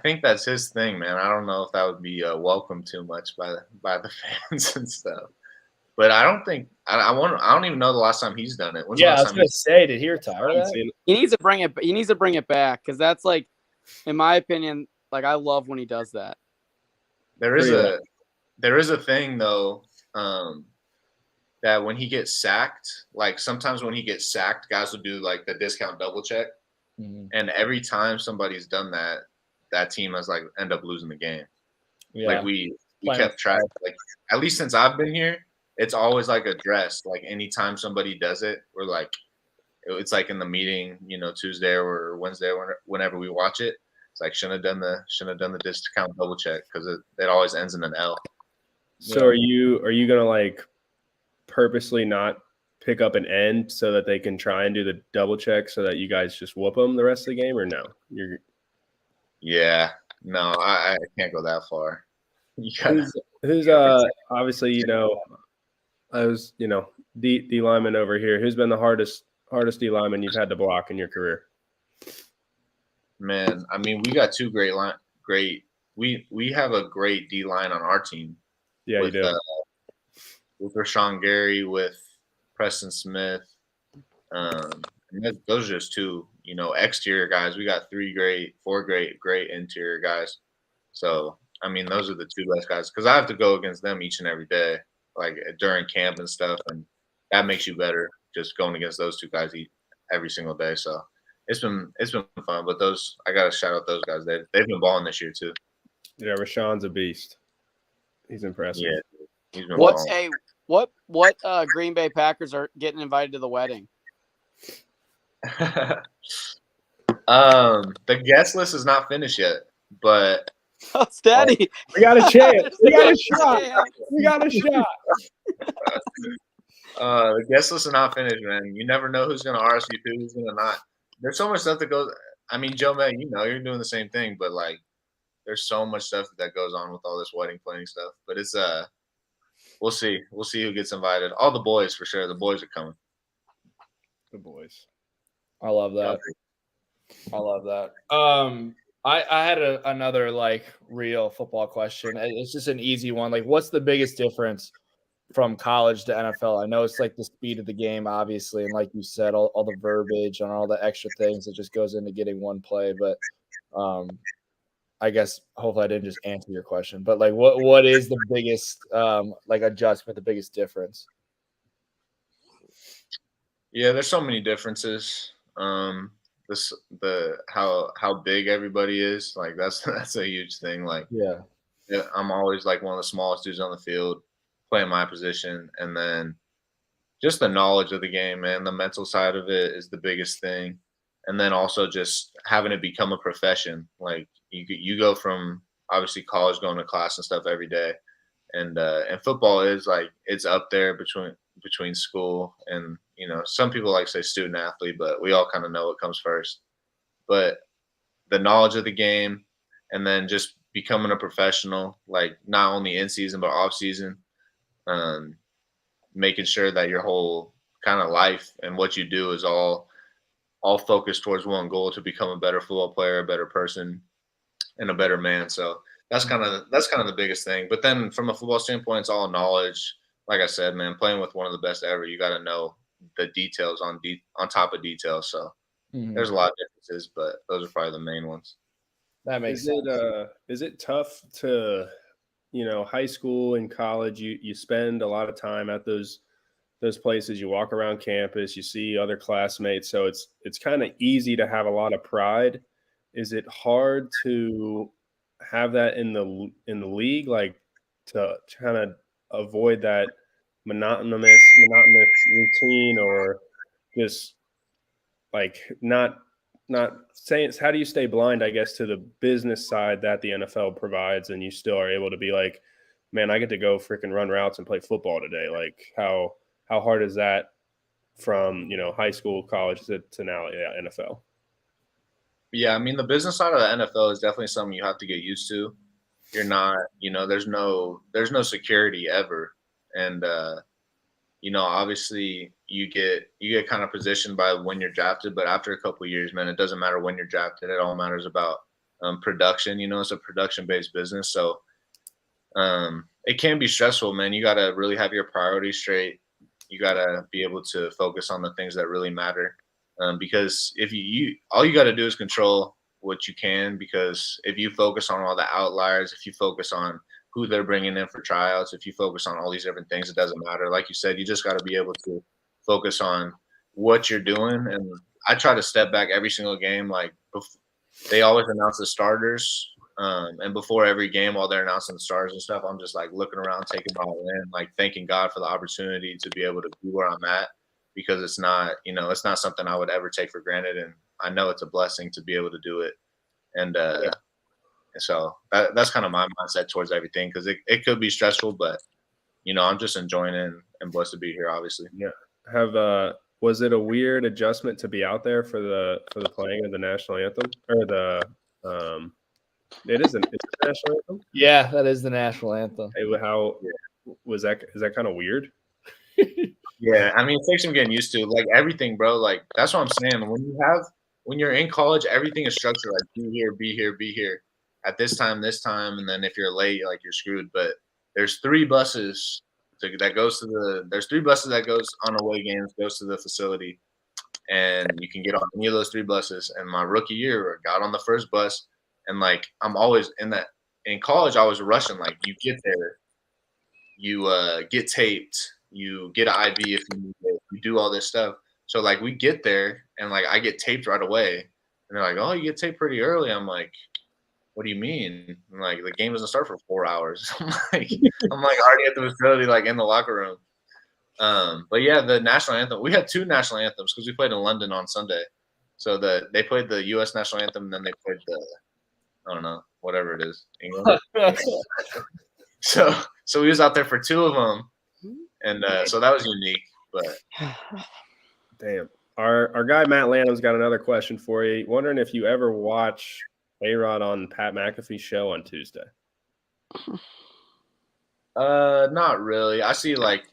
think that's his thing, man. I don't know if that would be welcomed too much by the fans and stuff. But I don't think I don't even know the last time he's done it. When's I was gonna say, did he retire? He needs to bring it back, because that's like, in my opinion, like, I love when he does that. There is a thing though, that when he gets sacked, like sometimes when he gets sacked, guys will do like the discount double check, and every time somebody's done that, that team has like end up losing the game. Yeah. Like we kept track, like at least since I've been here. It's always like addressed. Like anytime somebody does it, we're like, it's like in the meeting, Tuesday or Wednesday, whenever we watch it. It's like shouldn't have done the discount double check, because it always ends in an L. So are you gonna like purposely not pick up an end so that they can try and do the double check so that you guys just whoop them the rest of the game, or no? Yeah, no, I can't go that far. Who's obviously I was, D lineman over here. Who's been the hardest D lineman you've had to block in your career? Man, I mean, we got two we have a great D line on our team. Yeah, you do. With Rashawn Gary, with Preston Smith. Those are just two, exterior guys. We got four great interior guys. So, I mean, those are the two best guys, because I have to go against them each and every day, like during camp and stuff, and that makes you better just going against those two guys every single day. So it's been fun. But I gotta shout out those guys. They've been balling this year too. Yeah, Rashawn's a beast. He's impressive. Yeah, he's been balling. What Green Bay Packers are getting invited to the wedding? The guest list is not finished yet, but Steady. We got a chance. We got a shot. We got a shot. The guest list is not finished, man. You never know who's going to RSVP, who's going to not. There's so much stuff that goes. I mean, Joe, man, you're doing the same thing, but like, there's so much stuff that goes on with all this wedding planning stuff. But it's we'll see. We'll see who gets invited. All the boys for sure. The boys are coming. The boys. I love that. I love that. I had another like real football question. It's just an easy one. Like, what's the biggest difference from college to NFL? I know it's like the speed of the game, obviously, and like you said, all the verbiage and all the extra things that just goes into getting one play. But I guess hopefully I didn't just answer your question. But like, what is the biggest like adjustment, the biggest difference? Yeah, there's so many differences. How big everybody is, like that's a huge thing. Like, yeah, I'm always like one of the smallest dudes on the field, playing my position, and then just the knowledge of the game, man. The mental side of it is the biggest thing, and then also just having it become a profession. Like you go from obviously college, going to class and stuff every day, and football is like it's up there between school and some people like to say student athlete, but we all kind of know what comes first. But the knowledge of the game, and then just becoming a professional, like not only in season but off season, making sure that your whole kind of life and what you do is all focused towards one goal, to become a better football player, a better person, and a better man. So that's kind of the biggest thing. But then from a football standpoint, it's all knowledge. Like I said, man, playing with one of the best ever, you got to know the details on top of details. So there's a lot of differences, but those are probably the main ones. That makes sense. Is it tough to, high school and college? You spend a lot of time at those places. You walk around campus, you see other classmates, so it's kind of easy to have a lot of pride. Is it hard to have that in the league, like to kind of avoid that monotonous routine, or just like not saying, how do you stay blind, I guess, to the business side that the NFL provides, and you still are able to be like, man, I get to go freaking run routes and play football today? Like how hard is that from, high school, college to now NFL? Yeah, I mean, the business side of the NFL is definitely something you have to get used to. You're not, there's no security ever. And, obviously you get kind of positioned by when you're drafted, but after a couple of years, man, it doesn't matter when you're drafted. It all matters about production. It's a production-based business. So it can be stressful, man. You got to really have your priorities straight. You got to be able to focus on the things that really matter. Because if all you got to do is control what you can, because if you focus on all the outliers, if you focus on who they're bringing in for tryouts, if you focus on all these different things, it doesn't matter. Like you said, you just got to be able to focus on what you're doing. And I try to step back every single game. Like they always announce the starters. And before every game, while they're announcing the starters and stuff, I'm just like looking around, taking it all in, like thanking God for the opportunity to be able to be where I'm at. Because it's not, it's not something I would ever take for granted. And I know it's a blessing to be able to do it. And so that's kind of my mindset towards everything, because it could be stressful, but, I'm just enjoying it and blessed to be here, obviously. Yeah. Was it a weird adjustment to be out there for the playing of the national anthem, or it's the national anthem? Yeah, that is the national anthem. Is that kind of weird? Yeah, I mean, it takes some getting used to, like everything, bro. Like that's what I'm saying. When you're in college, everything is structured. Like be here at this time, and then if you're late, like you're screwed. But there's 3 buses there's 3 buses that goes on away games, goes to the facility, and you can get on any of those 3 buses. And my rookie year, I got on the first bus, and like I'm always in college, I was rushing. Like you get there, you get taped. You get an IV if you need it. You do all this stuff. So, like, we get there, and, like, I get taped right away. And they're like, oh, you get taped pretty early. I'm like, what do you mean? I'm like, the game doesn't start for 4 hours. I'm like already at the facility, like, in the locker room. But, yeah, the national anthem. We had 2 national anthems because we played in London on Sunday. So, they played the U.S. national anthem, and then they played I don't know, whatever it is, England. So we was out there for 2 of them. And so that was unique, but damn. Our guy Matt Lanham's got another question for you. Wondering if you ever watch A-Rod on Pat McAfee's show on Tuesday. Not really. I see like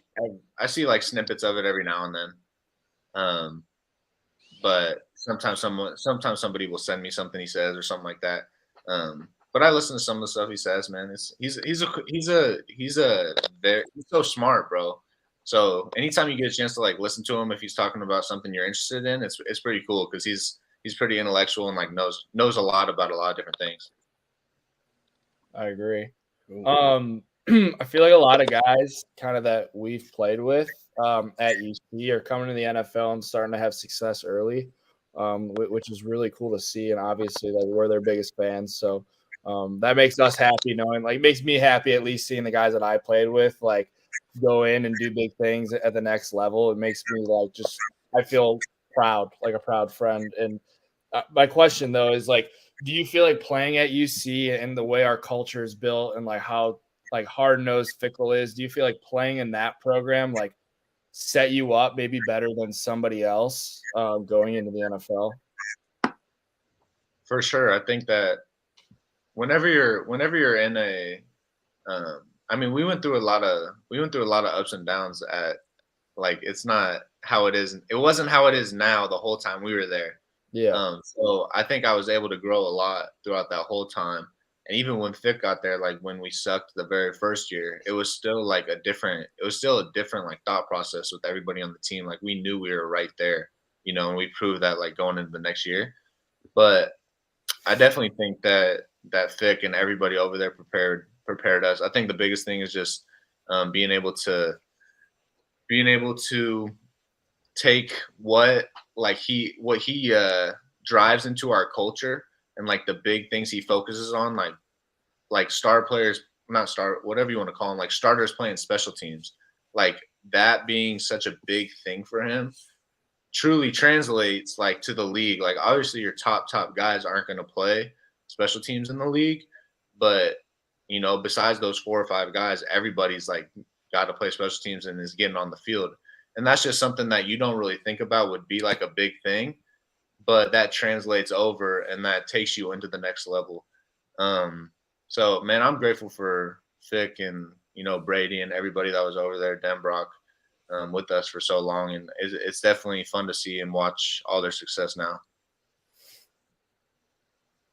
snippets of it every now and then. But sometimes somebody will send me something he says or something like that. But I listen to some of the stuff he says, man. He's so smart, bro. So anytime you get a chance to like listen to him, if he's talking about something you're interested in, it's pretty cool, because he's pretty intellectual and like knows a lot about a lot of different things. I agree. I feel like a lot of guys kind of that we've played with at UC are coming to the NFL and starting to have success early, which is really cool to see. And obviously, like, we're their biggest fans. So that makes us happy knowing, like, makes me happy at least seeing the guys that I played with, like, go in and do big things at the next level. It makes me like, I feel proud, like a proud friend. And my question though is like, do you feel like playing at UC and the way our culture is built and like how like hard-nosed Fickell is, do you feel like playing in that program like set you up maybe better than somebody else going into the NFL? For sure. I think that whenever you're in a I mean, we went through a lot of ups and downs at, like, it's not how it is. It wasn't how it is now the whole time we were there. Yeah. So I think I was able to grow a lot throughout that whole time. And even when Fick got there, like when we sucked the very first year, it was still like a different like thought process with everybody on the team. Like we knew we were right there, and we proved that like going into the next year. But I definitely think that Fick and everybody over there prepared us. I think the biggest thing is just being able to take what he drives into our culture and like the big things he focuses on, like star players, not star, whatever you want to call them, like starters playing special teams, like that being such a big thing for him truly translates like to the league. Like obviously your top guys aren't going to play special teams in the league, but besides those 4 or 5 guys, everybody's like got to play special teams and is getting on the field. And that's just something that you don't really think about would be like a big thing, but that translates over and that takes you into the next level. So man, I'm grateful for Fick and Brady and everybody that was over there, Denbrock, with us for so long, and it's definitely fun to see and watch all their success now.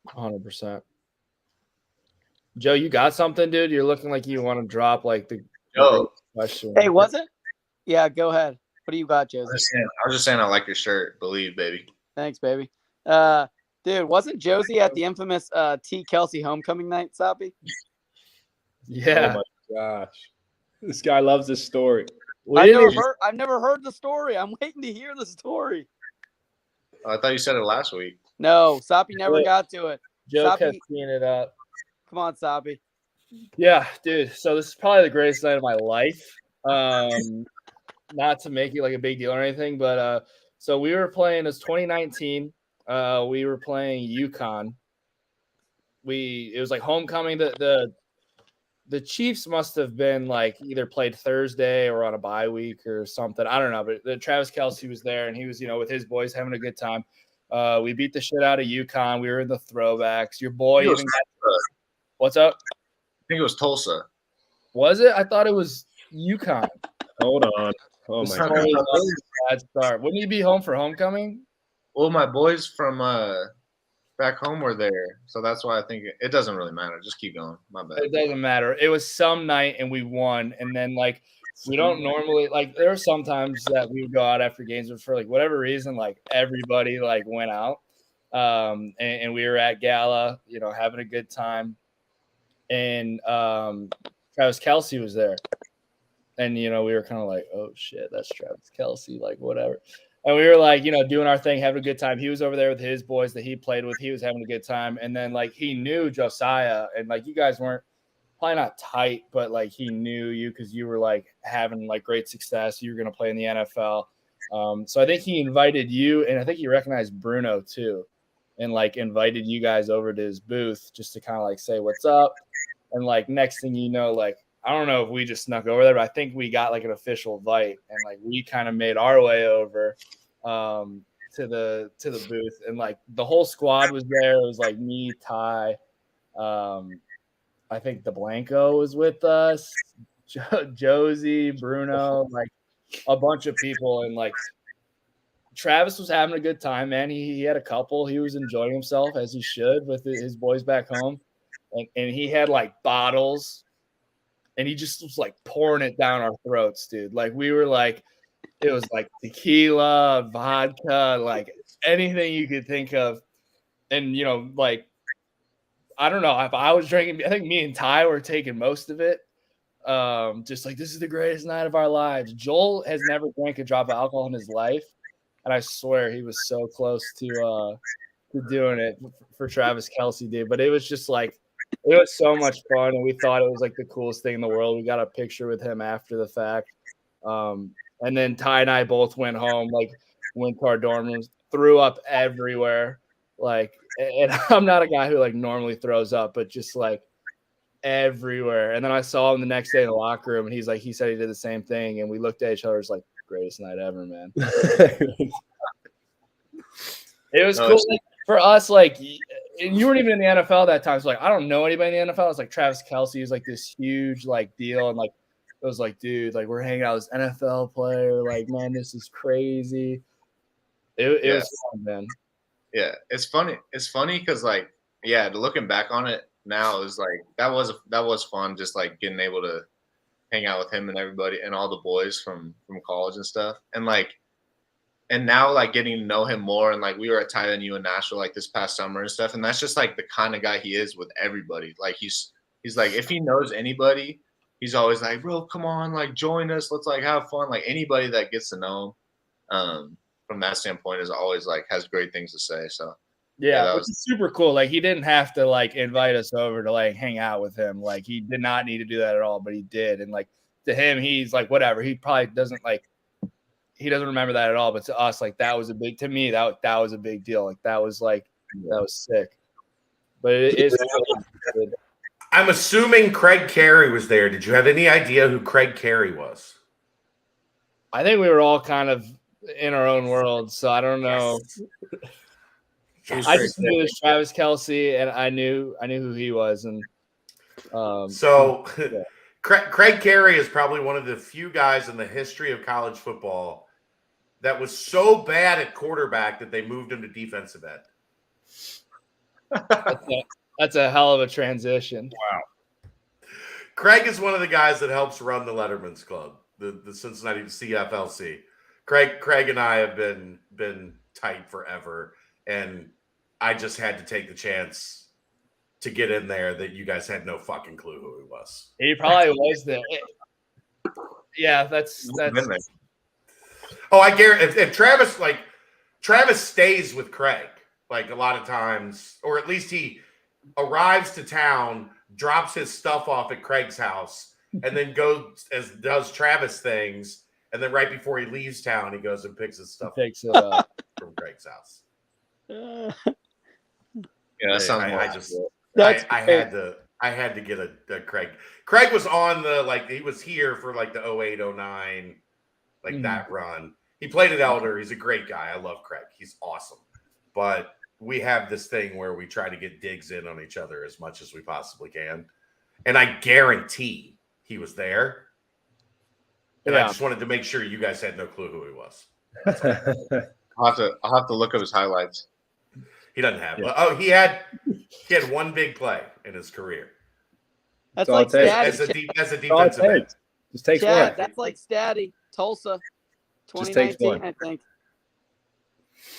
100%. Joe, you got something, dude? You're looking like you want to drop like the question. Hey, was it? Yeah, go ahead. What do you got, Josie? I was just saying I like your shirt. Believe, baby. Thanks, baby. Dude, wasn't Josie at the infamous T. Kelsey homecoming night, Soppy? Yeah. Oh my gosh, this guy loves this story. I've never heard the story. I'm waiting to hear the story. Oh, I thought you said it last week. No, Soppy never got to it. Joe kept teeing it up. Come on, Soppy. Yeah, dude. So this is probably the greatest night of my life. Not to make it like a big deal or anything, but so we were playing. It was 2019. We were playing UConn. It was like homecoming. The Chiefs must have been like either played Thursday or on a bye week or something. I don't know, but Travis Kelce was there and he was, with his boys having a good time. We beat the shit out of UConn. We were in the throwbacks. Your boy even what's up? I think it was Tulsa. Was it? I thought it was UConn. Hold on. Oh my God. Bad start. Wouldn't you be home for homecoming? Well, my boys from back home were there, so that's why I think it doesn't really matter. Just keep going. My bad. It doesn't matter. It was some night and we won, and then like we don't normally like. There were some times that we would go out after games, but for like whatever reason, like everybody like went out, and we were at Gala, having a good time, and Travis Kelce was there, and we were kind of like, oh shit, that's Travis Kelce, like whatever. And we were like, doing our thing, having a good time. He was over there with his boys that he played with. He was having a good time. And then like he knew Josiah, and like you guys weren't probably not tight, but like he knew you because you were like having like great success. You were going to play in the NFL. So I think he invited you, and I think he recognized Bruno too, and like invited you guys over to his booth just to kind of like say what's up. And like next thing you know, like I don't know if we just snuck over there, but I think we got like an official invite, and like we kind of made our way over to the booth, and like the whole squad was there. It was like me, Ty, I think DeBlanco was with us, Josie, Bruno, like a bunch of people, and like Travis was having a good time, man. He had a couple. He was enjoying himself as he should with his boys back home, and he had like bottles. And he just was like pouring it down our throats, dude. Like we were like, it was like tequila, vodka, like anything you could think of. And, like, I don't know if I was drinking, I think me and Ty were taking most of it. Just like, this is the greatest night of our lives. Joel has never drank a drop of alcohol in his life. And I swear he was so close to doing it for Travis Kelce, dude. But it was just like, it was so much fun, and we thought it was like the coolest thing in the world. We got a picture with him after the fact. And then Ty and I both went home, like went to our dorm rooms, threw up everywhere. Like, and I'm not a guy who like normally throws up, but just like everywhere. And then I saw him the next day in the locker room, and he said he did the same thing. And we looked at each other, it's like greatest night ever, man. It was cool. Like, for us, like, and you weren't even in the NFL that time. So like, I don't know anybody in the NFL. It's like Travis Kelce is like this huge like deal, and like it was like, dude, like we're hanging out with this NFL player. Like, man, this is crazy. It was fun, man. Yeah, it's funny. It's funny because like, yeah, looking back on it now is like that was fun, just like getting able to hang out with him and everybody and all the boys from college and stuff. And like, and now like getting to know him more, and like we were at Tight End U in Nashville like this past summer and stuff. And that's just like the kind of guy he is with everybody. Like he's like, if he knows anybody, he's always like, bro, come on, like join us. Let's like have fun. Like anybody that gets to know him, from that standpoint is always like has great things to say. So yeah, which is super cool. Like he didn't have to like invite us over to like hang out with him. Like he did not need to do that at all, but he did. And like to him, he's like, whatever. He probably doesn't he doesn't remember that at all. But to us, like that was to me, that was a big deal. Like that was sick. But it is. I'm assuming Craig Carey was there. Did you have any idea who Craig Carey was? I think we were all kind of in our own world, so I don't know. Yes. I just knew it was Travis Kelce, and I knew who he was, and yeah. Craig Carey is probably one of the few guys in the history of college football that was so bad at quarterback that they moved him to defensive end. That's a hell of a transition. Wow. Craig is one of the guys that helps run the Letterman's Club, the Cincinnati CFLC. Craig and I have been tight forever, and I just had to take the chance to get in there that you guys had no fucking clue who he was. He probably was there. Yeah, that's. Oh, I guarantee if Travis stays with Craig, like a lot of times, or at least he arrives to town, drops his stuff off at Craig's house, and then does Travis things, and then right before he leaves town, he goes and picks his stuff up from Craig's house. Yeah, that sounds. I had to get a Craig. Craig was on he was here for like the 08, 09, that run. He played at Elder. He's a great guy. I love Craig. He's awesome. But we have this thing where we try to get digs in on each other as much as we possibly can. And I guarantee he was there. And I just wanted to make sure you guys had no clue who he was. I'll have to look up his highlights. He doesn't have. Yeah. Oh, he had one big play in his career. That's like as a defensive end. Just takes one. That's like Statty, Tulsa, 2019, I think.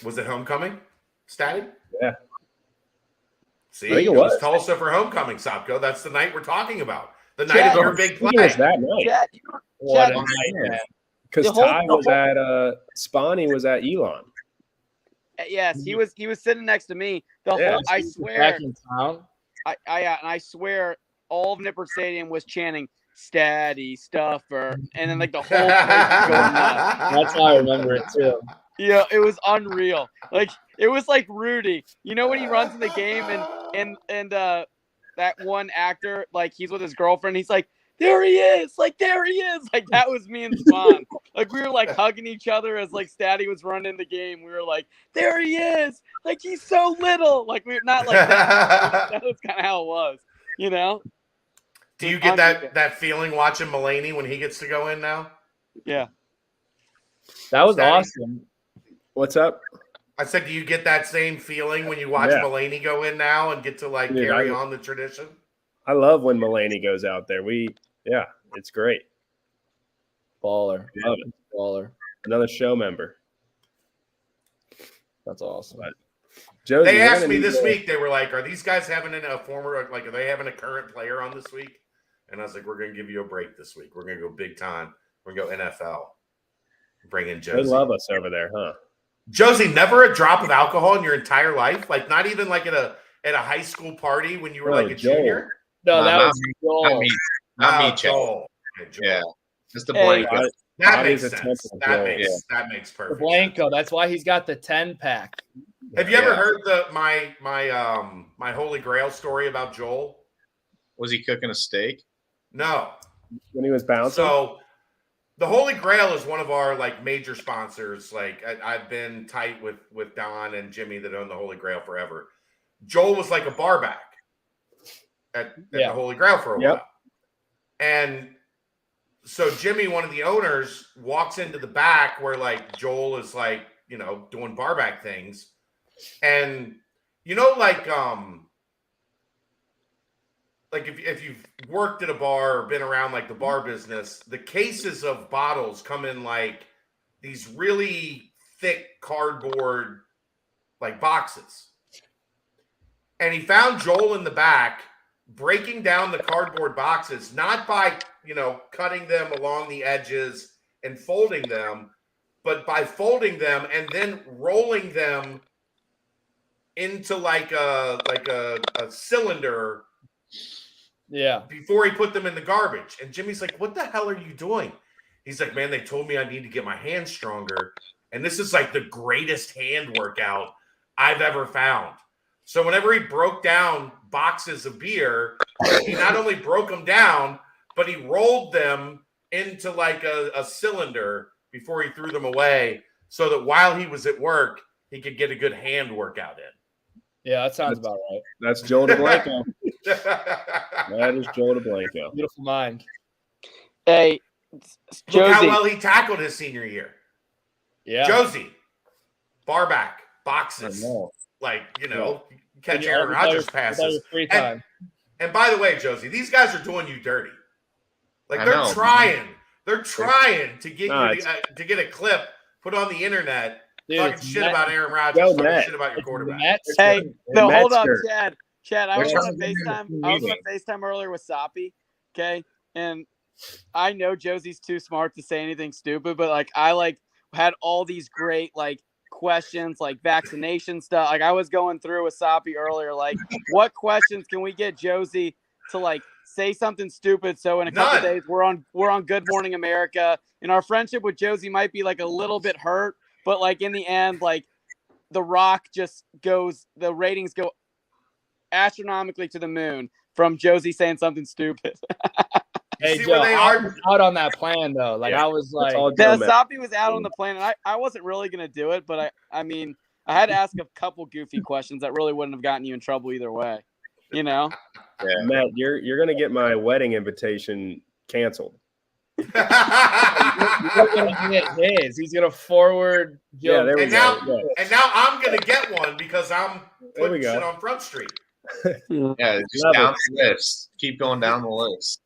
Was it homecoming, Statty? Yeah. See, it was Tulsa for homecoming, Sopko. That's the night we're talking about. The night of your big play. It was that night. What a night, man. Because Ty was at Spani was at Elon. Yes, he was sitting next to me. I swear. Back in town. I swear all of Nippert Stadium was chanting Statty, Stuffer, and then like the whole place was going nuts. That's how I remember it too. Yeah, it was unreal. Like it was like Rudy. You know when he runs in the game and that one actor, like he's with his girlfriend, he's like, there he is, like there he is. Like that was me and Spawn. Like we were like hugging each other as like Statty was running the game. We were like, there he is. Like he's so little. Like we're not like that. That was kind of how it was, you know? Do you get that feeling watching Mulaney when he gets to go in now? Yeah. That was Statty? Awesome. What's up? I said, do you get that same feeling when you watch Mulaney go in now and get to carry on the tradition? I love when Mulaney goes out there. It's great. Baller. Love it. Baller. Another show member. That's awesome. But, Josie, they asked me this week, they were like, are these guys having are they having a current player on this week? And I was like, we're going to give you a break this week. We're going to go big time. We're going to go NFL. Bring in Josie. They love us over there, huh? Josie, never a drop of alcohol in your entire life? Like not even like at a high school party when you were like a junior? No, that was Joel. Not me, Joel. Yeah. Just the Blanco. That makes sense. That makes perfect sense. Blanco. That's why he's got the 10-pack. Have you ever heard my Holy Grail story about Joel? Was he cooking a steak? No. When he was bouncing? So the Holy Grail is one of our major sponsors. I've been tight with Don and Jimmy that own the Holy Grail forever. Joel was like a bar back at the Holy Grail for a while. And so Jimmy, one of the owners, walks into the back where Joel is doing bar back things. And like if you've worked at a bar or been around like the bar business, the cases of bottles come in like these really thick cardboard like boxes. And he found Joel in the back breaking down the cardboard boxes, not by, cutting them along the edges and folding them, but by folding them and then rolling them into like a cylinder. Yeah. Before he put them in the garbage. And Jimmy's like, what the hell are you doing? He's like, man, they told me I need to get my hands stronger. And this is like the greatest hand workout I've ever found. So whenever he broke down boxes of beer, he not only broke them down, but he rolled them into like a cylinder before he threw them away so that while he was at work, he could get a good hand workout in. Yeah, that sounds about right. That's Joel DeBlanco. That is Joel DeBlanco. Beautiful mind. Hey, Josie. Look how well he tackled his senior year. Yeah. Josie, bar back, boxes. Like, catch Aaron Rodgers passes. And by the way, Josie, these guys are doing you dirty. Like they're trying. They're trying to get you to get a clip put on the internet. Dude, talking shit about Aaron Rodgers, talking shit about your quarterback. Hey, no, hold on, Chad. I was on FaceTime earlier with Soppy. Okay, and I know Josie's too smart to say anything stupid, but like I had all these great questions like vaccination stuff. Like I was going through with Soppy earlier, like what questions can we get Josie to say something stupid so in a couple of days we're on Good Morning America, and our friendship with Josie might be a little bit hurt, but in the end, The Rock just goes, the ratings go astronomically to the moon from Josie saying something stupid. Hey, Joe, I was out on that plan though. I was Soppy was out on the plan, and I wasn't really gonna do it, but I mean I had to ask a couple goofy questions that really wouldn't have gotten you in trouble either way. Yeah. Matt, you're gonna get my wedding invitation canceled. You're gonna get his. He's gonna forward. Yeah, there we go. And now I'm gonna get one because I'm putting shit on Front Street. Yeah, just down the list. Keep going down the list.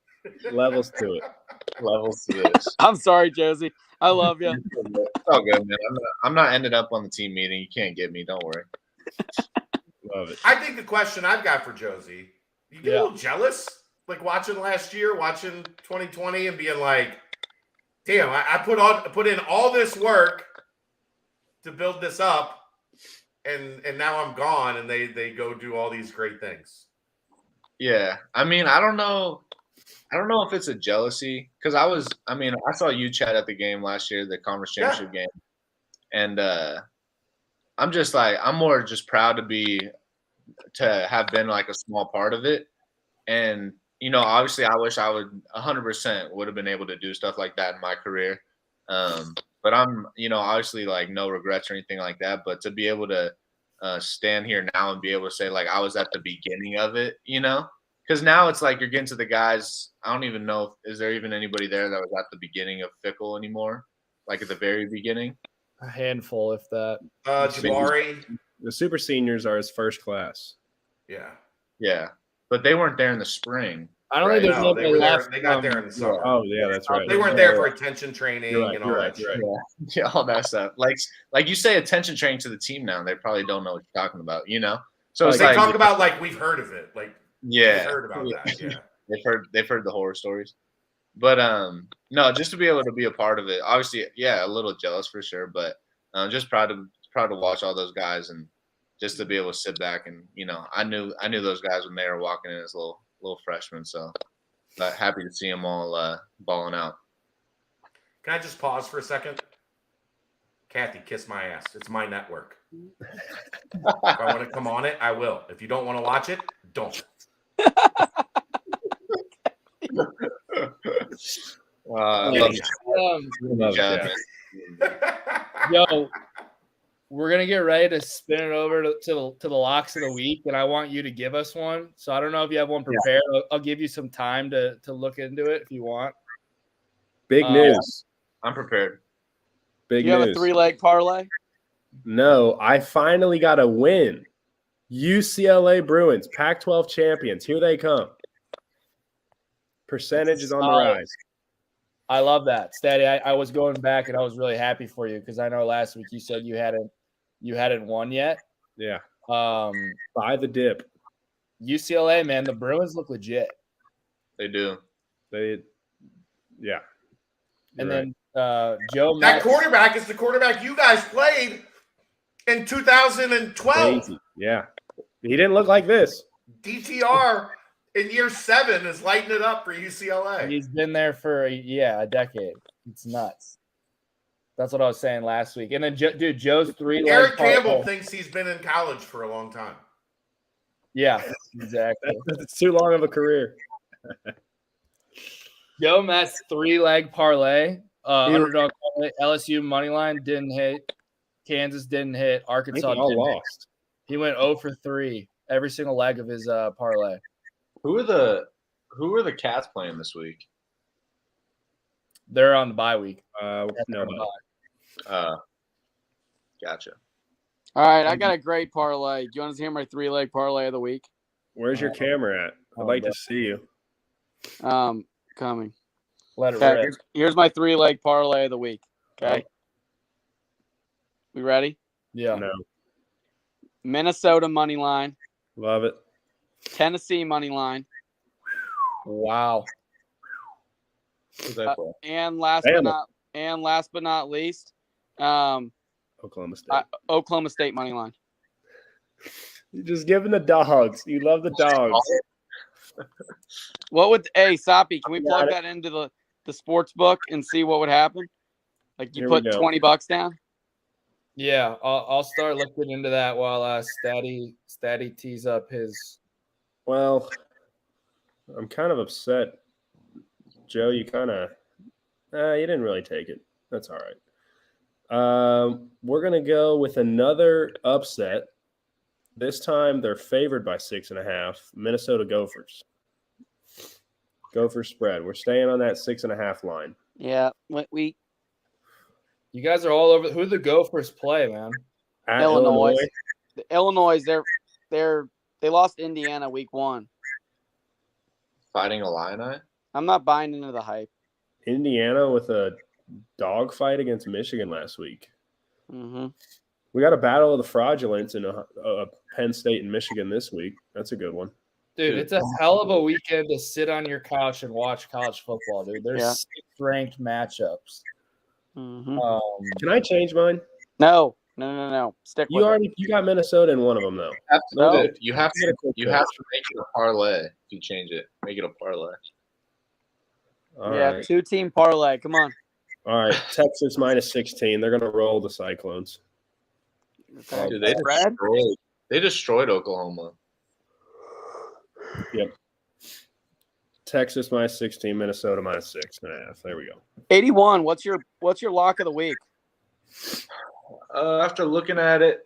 Levels to it. Levels to this. I'm sorry, Josie. I love you. It's all good, man. I'm not ended up on the team meeting. You can't get me. Don't worry. Love it. I think the question I've got for Josie, you get a little jealous, watching last year, watching 2020, and being like, "Damn, I put in all this work to build this up, and now I'm gone, and they go do all these great things." Yeah, I mean, I don't know if it's a jealousy because I saw you chat at the game last year, the conference championship game, and I'm just I'm more just proud to have been a small part of it, and obviously I wish I would 100% would have been able to do stuff like that in my career, but I'm obviously no regrets or anything like that, but to be able to stand here now and be able to say I was at the beginning of it, because now it's you're getting to the guys. I don't even know is there even anybody there that was at the beginning of Fickle anymore, at the very beginning. A handful, if that. Jabari. The super seniors are his first class. Yeah, but they weren't there in the spring. I don't think there's nobody left. They got there in the summer. Oh yeah, that's right. They weren't there for attention training and all that shit. Yeah, all that stuff. Like you say, attention training to the team now. They probably don't know what you're talking about. So it's they talk about we've heard of it. We've heard about that. Yeah, they've heard the horror stories. But no, just to be able to be a part of it. Obviously, yeah, a little jealous for sure, but just proud to watch all those guys and just to be able to sit back and I knew those guys when they were walking in as little freshmen, so happy to see them all balling out. Can I just pause for a second? Kathy, kiss my ass. It's my network. If I want to come on it, I will. If you don't want to watch it, don't. Yo, we're gonna get ready to spin it over to the locks of the week, and I want you to give us one. So I don't know if you have one prepared. Yeah. I'll give you some time to look into it if you want. Big news. I'm prepared. Big news. You have news. a 3-leg parlay? No, I finally got a win. UCLA Bruins, Pac-12 champions. Here they come. Percentage is on the Solid. rise. I love that, Statty. I was going back and I was really happy for you because I know last week you said you hadn't won yet. Yeah. Um, Buy the dip. UCLA, man, the Bruins look legit. They do. Yeah. And You're right. then Joe That Max, quarterback is the quarterback you guys played in 2012. Crazy. Yeah. He didn't look like this. DTR in year 7 is lighting it up for UCLA. he's been there for a decade. It's nuts. That's what I was saying last week. And then, dude, Joe's 3 Eric leg Campbell parlay. thinks he's been in college for a long time. Yeah, exactly. It's too long of a career. Joe Matt's 3-leg parlay. Underdog parlay, LSU money line didn't hit. Kansas didn't hit. I think Arkansas they all didn't hit. lost. He went 0 for 3 every single leg of his parlay. Who are the Cats playing this week? They're on the bye week. No. Gotcha. All right, I got a great parlay. Do you want to hear my 3-leg parlay of the week? Where's your camera at? I'd like to see you. Coming. Let it Okay, rip. here's my 3-leg parlay of the week. Okay. We ready? Yeah. No. Minnesota money line, Love it. Tennessee money line, Wow. Who's that for? and last but not least, Oklahoma State. Oklahoma State money line. You're just giving the dogs. You love the dogs. What would Soppy? Can we Got plug it. that into the sports book and see what would happen? Like you Here we put go. $20 down. Yeah, I'll start looking into that while Statty tees up his. Well, I'm kind of upset. Joe, you kind of you didn't really take it. That's all right. We're going to go with another upset. This time they're favored by 6.5. Minnesota Gophers. Gophers spread. We're staying on that 6.5 line. Yeah, You guys are all over. Who the Gophers play, man? At Illinois. The Illinois, they lost Indiana week 1. Fighting Illini? I'm not buying into the hype. Indiana with a dogfight against Michigan last week. Mm-hmm. We got a battle of the fraudulence in Penn State and Michigan this week. That's a good one. Dude, it's a hell of a weekend to sit on your couch and watch college football, dude. There's 6 ranked matchups. Mm-hmm. Can I change mine? No. Stick with You got Minnesota in one of them though. No. You have to make it a parlay if you change it. Make it a parlay. All yeah, right. 2-team parlay. Come on. All right. Texas minus 16. They're going to roll the Cyclones. Okay. Dude, they destroyed Oklahoma. Yep. Texas minus 16, Minnesota minus 6.5. There we go. 81. What's your lock of the week? After looking at it,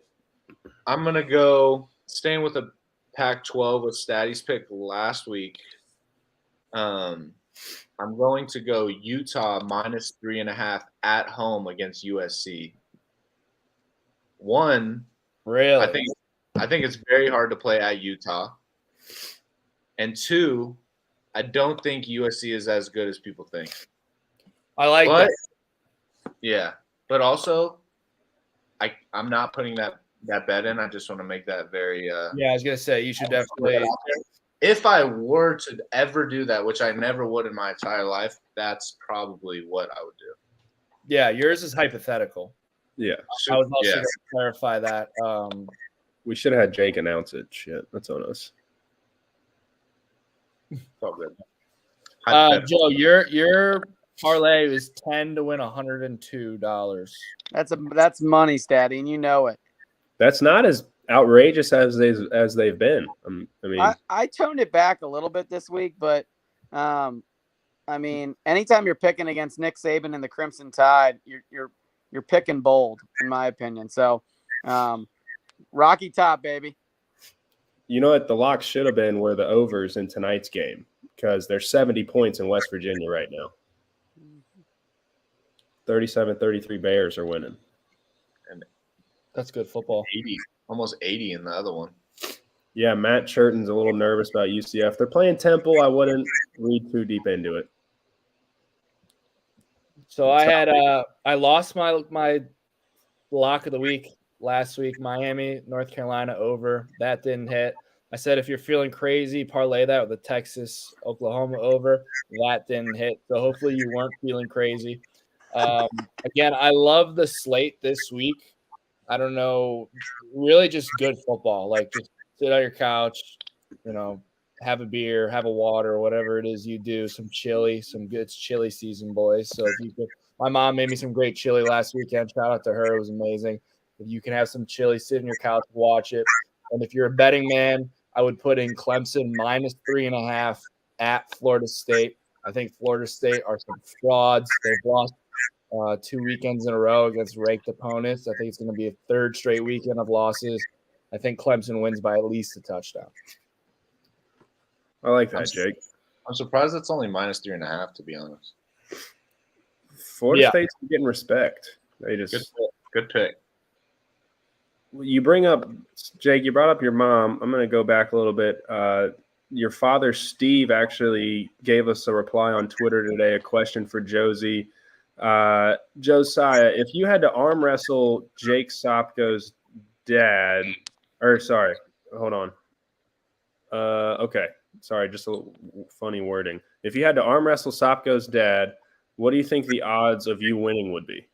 I'm gonna go staying with the Pac-12 with Statty's pick last week. I'm going to go Utah minus 3.5 at home against USC. One, Really? I think it's very hard to play at Utah. And 2, I don't think USC is as good as people think. I like But that. yeah, but also I'm not putting that bet in. I just want to make that very Yeah, I was gonna say you should definitely. if I were to ever do that, which I never would in my entire life, that's probably what I would do. Yeah, yours is hypothetical. Yeah. I was also Yeah. going to clarify that. We should have had Jake announce it. Shit. That's on us. It's all good. Joe, your parlay is 10 to win $102. That's money, Statty, and you know it. That's not as outrageous as they've been. I toned it back a little bit this week, but I mean, anytime you're picking against Nick Saban and the Crimson Tide, you're picking bold, in my opinion. So, Rocky Top, baby. You know what? The lock should have been were the overs in tonight's game because there's 70 points in West Virginia right now. 37-33 Bears are winning. That's good football. 80, almost 80 in the other one. Yeah, Matt Churton's a little nervous about UCF. They're playing Temple. I wouldn't read too deep into it. So I lost my lock of the week last week. Miami, North Carolina over. That didn't hit. I said if you're feeling crazy, parlay that with the Texas Oklahoma over. That didn't hit. So hopefully you weren't feeling crazy. Again, I love the slate this week. I don't know, really just good football. Like just sit on your couch, have a beer, have a water, whatever it is you do. Some chili, it's chili season, boys. So if you could, my mom made me some great chili last weekend. Shout out to her, it was amazing. If you can have some chili, sit on your couch, watch it. And if you're a betting man, I would put in Clemson -3.5 at Florida State. I think Florida State are some frauds. They've lost 2 weekends in a row against ranked opponents. I think it's going to be a third straight weekend of losses. I think Clemson wins by at least a touchdown. I like that, Jake. I'm surprised it's only -3.5, to be honest. Florida State's getting respect. They just good pick. You bring up, Jake, you brought up your mom. I'm going to go back a little bit. Your father, Steve, actually gave us a reply on Twitter today, a question for Josie. Josiah, if you had to arm wrestle Jake Sopko's dad, hold on. Okay. Sorry, just a little funny wording. If you had to arm wrestle Sopko's dad, what do you think the odds of you winning would be?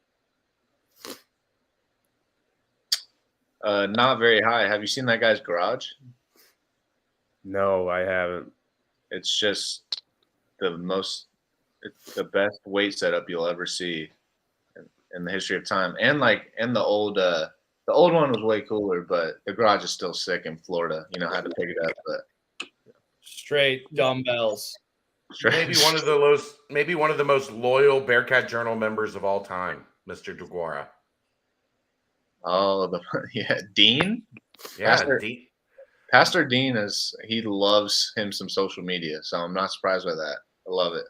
Not very high. Have you seen that guy's garage? No, I haven't. It's just it's the best weight setup you'll ever see in the history of time. And the old one was way cooler, but the garage is still sick in Florida. You know how to pick it up, but straight dumbbells. Maybe one of the most loyal Bearcat Journal members of all time, Mr. DeGuara. Oh, Dean? Yeah, Pastor Dean he loves him some social media, so I'm not surprised by that. I love it.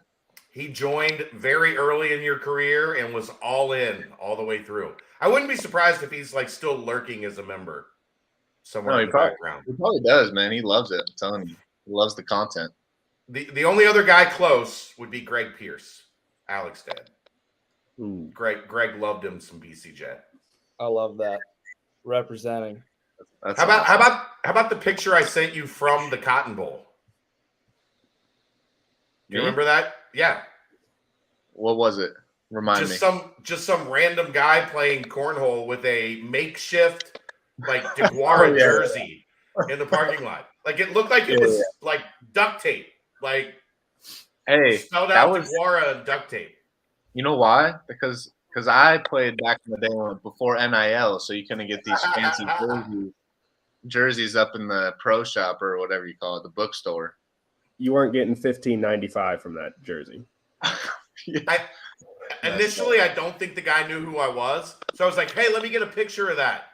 He joined very early in your career and was all in all the way through. I wouldn't be surprised if he's still lurking as a member somewhere in the background. He probably does, man. He loves it. I'm telling you. He loves the content. The only other guy close would be Greg Pierce, Alex dad. Ooh. Greg loved him some BCJ. I love that. Representing. How about the picture I sent you from the Cotton Bowl? Do you remember that? Yeah. What was it? Remind me. Just some random guy playing cornhole with a makeshift DeGuara jersey in the parking lot. It looked like it was duct tape. Spelled out DeGuara duct tape. You know why? Because I played back in the day before NIL, so you couldn't get these fancy jerseys up in the pro shop or whatever you call it, the bookstore. You weren't getting $15.95 from that jersey. Initially, I don't think the guy knew who I was. So I was like, hey, let me get a picture of that.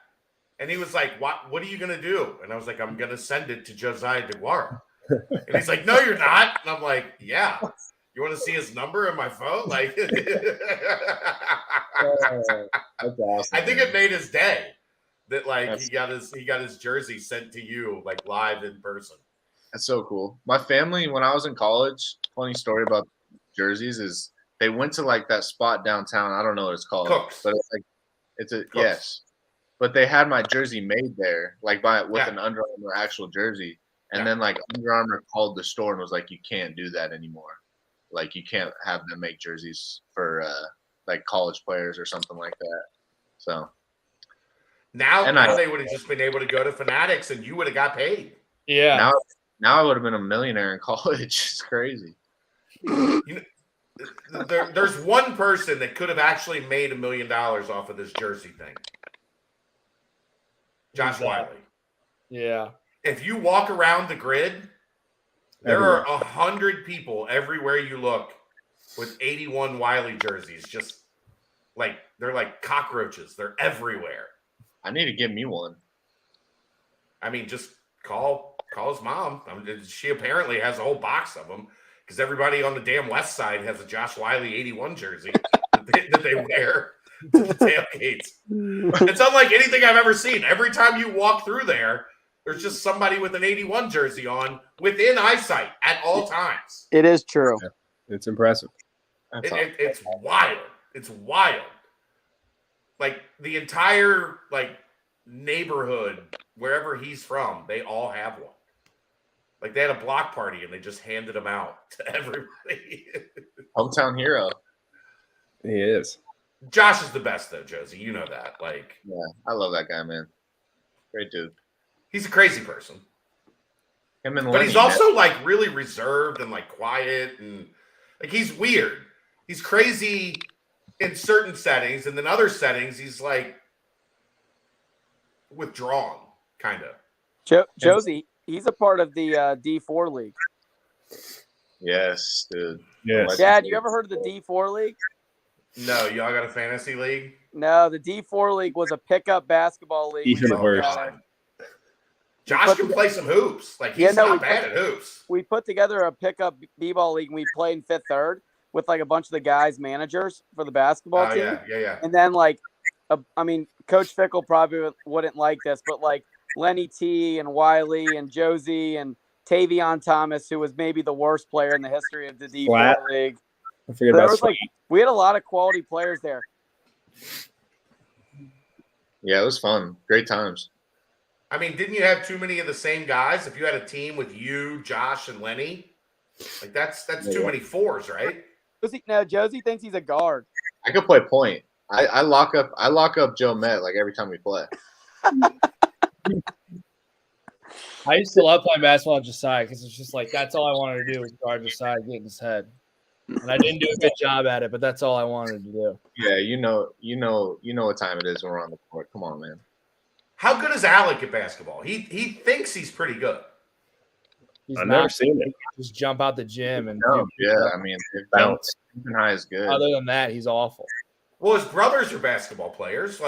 And he was like, what are you going to do? And I was like, I'm going to send it to Josiah DeGuara. And he's like, no, you're not. And I'm like, yeah. You want to see his number in my phone? That's awesome. I think it made his day that he got his jersey sent to you live in person. That's so cool. My family, when I was in college, funny story about jerseys is they went to that spot downtown. I don't know what it's called, Cooks. But it's a Cooks. Yes. But they had my jersey made there, with an Under Armour actual jersey, and then Under Armour called the store and was like, you can't do that anymore. You can't have them make jerseys for college players or something like that. So now they would have just been able to go to Fanatics and you would have got paid. Yeah. Now I would have been a millionaire in college. It's crazy. There's one person that could have actually made $1 million off of this jersey thing. Josh Wiley. Yeah. If you walk around the grid, there are 100 people everywhere you look with 81 Wiley jerseys. Just they're like cockroaches. They're everywhere. I need to give me one. I mean, just call his mom. She apparently has a whole box of them because everybody on the damn West Side has a Josh Wiley 81 jersey that they wear to the tailgates. It's unlike anything I've ever seen. Every time you walk through there's There's just somebody with an 81 jersey on within eyesight at all times. It is true. It's impressive. It's wild. It's wild. Like the entire neighborhood, wherever he's from, they all have one. Like they had a block party and they just handed them out to everybody. Hometown hero. He is. Josh is the best though, Josie. You know that. Yeah, I love that guy, man. Great dude. He's a crazy person. Him and But Lenny, he's also really reserved and quiet and he's weird. He's crazy in certain settings, and then other settings he's withdrawn, kind of. Josie, he's a part of the D4 league. Yes, dude. Yes. Chad, you ever heard of the D4 league? No, y'all got a fantasy league? No, the D4 league was a pickup basketball league. Even We put worse. together- Josh can play some hoops. He's not bad at hoops. We put together a pickup b-ball league, and we played in Fifth Third with a bunch of the guys managers for the basketball Oh team. yeah. And then Coach Fickle probably wouldn't like this, but Lenny T and Wiley and Josie and Tavion Thomas, who was maybe the worst player in the history of the D4 Flat. league. I figured There that's was we had a lot of quality players there. Yeah, it was fun. Great times. I mean, didn't you have too many of the same guys? If you had a team with you, Josh, and Lenny, that's too many fours, right? Josie thinks he's a guard. I could play point. I lock up Joe Met every time we play. I used to love playing basketball at Josiah because it's just that's all I wanted to do was guard Josiah, get in his head. And I didn't do a good job at it, but that's all I wanted to do. Yeah, you know what time it is when we're on the court. Come on, man. How good is Alec at basketball? He thinks he's pretty good. He's I've not never seen it. just jump out the gym and No, do- yeah, I mean, Bounce. Houston High is good. Other than that, he's awful. Well, his brothers are basketball players.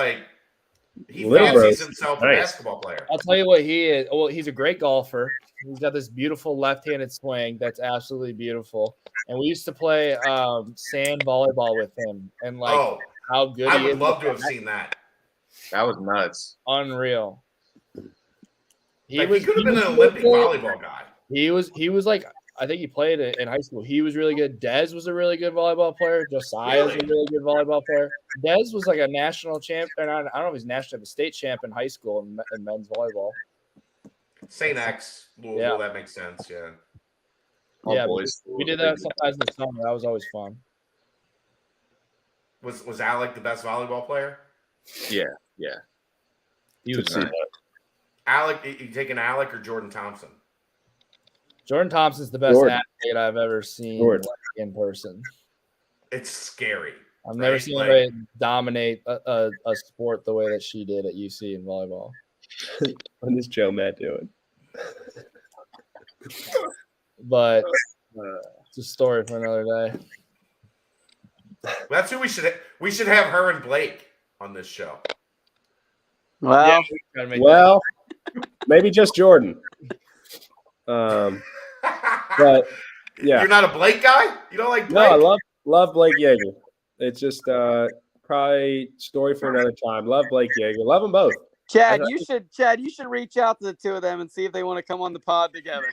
He Little fancies bro's himself a nice. basketball player. I'll tell you what he is. Well, he's a great golfer. He's got this beautiful left-handed swing that's absolutely beautiful. And we used to play sand volleyball with him. And how good I he would is. love to have seen that. That was nuts. Unreal. He could have been an Olympic volleyball guy. He was I think he played in high school. He was really good. Dez was a really good volleyball player. Josiah was a really good volleyball player. Dez was a national champion. I don't know if he's national, but state champ in high school in men's volleyball. St. X, Louisville, Yeah. that makes sense. Yeah. All Yeah, boys. We did that sometimes in the summer. That was always fun. Was Alec the best volleyball player? Yeah. He was To see nice. that. Alec, you taking Alec or Jordan Thompson? Jordan Thompson's the best Jordan. athlete I've ever seen Jordan. in person. It's scary. I've never Right, seen anybody dominate a sport the way that she did at UC in volleyball. What is Joe Matt doing? But it's a story for another day. That's who we should have her and Blake on this show. Well, Gotta make Well, maybe just Jordan. But yeah, You're not a Blake guy? You don't like no, Blake? I love Blake Yeager. It's just probably story for another time. Love Blake Yeager. Love them both. Chad, you should reach out to the two of them and see if they want to come on the pod together.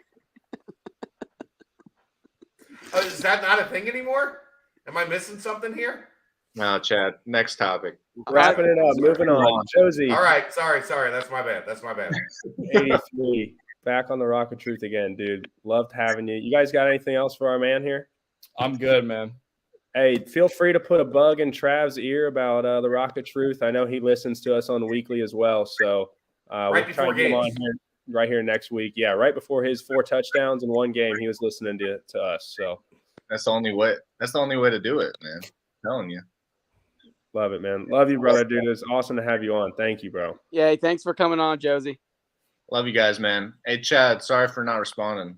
Is that not a thing anymore? Am I missing something here? No, Chad. Next topic. Wrapping it up. Moving on. Josie, All right. Sorry. That's my bad. 83. Back on the Rock of Truth again, dude. Loved having you. You guys got anything else for our man here? I'm good, man. Hey, feel free to put a bug in Trav's ear about the Rock of Truth. I know he listens to us on the weekly as well. So Right we'll try before and get him on games. here right here next week. Yeah, right before his 4 touchdowns in one game, he was listening to us. So That's the only way. That's the only way to do it, man. I'm telling you. love it, man. Love you, brother, dude. It's awesome to have you on. Thank you, bro. Yeah, thanks for coming on, Josie. Love you guys, man. Hey, Chad. Sorry for not responding.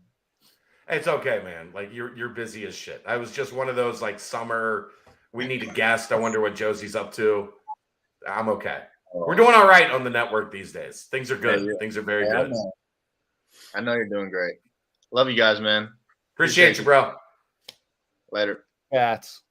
It's okay, man. You're busy as shit. I was just one of those summer. We need a guest. I wonder what Josie's up to. I'm okay. We're doing all right on the network these days. Things are good. Yeah. Things are very Yeah, good. I know you're doing great. Love you guys, man. Appreciate you, bro. Later. Cats.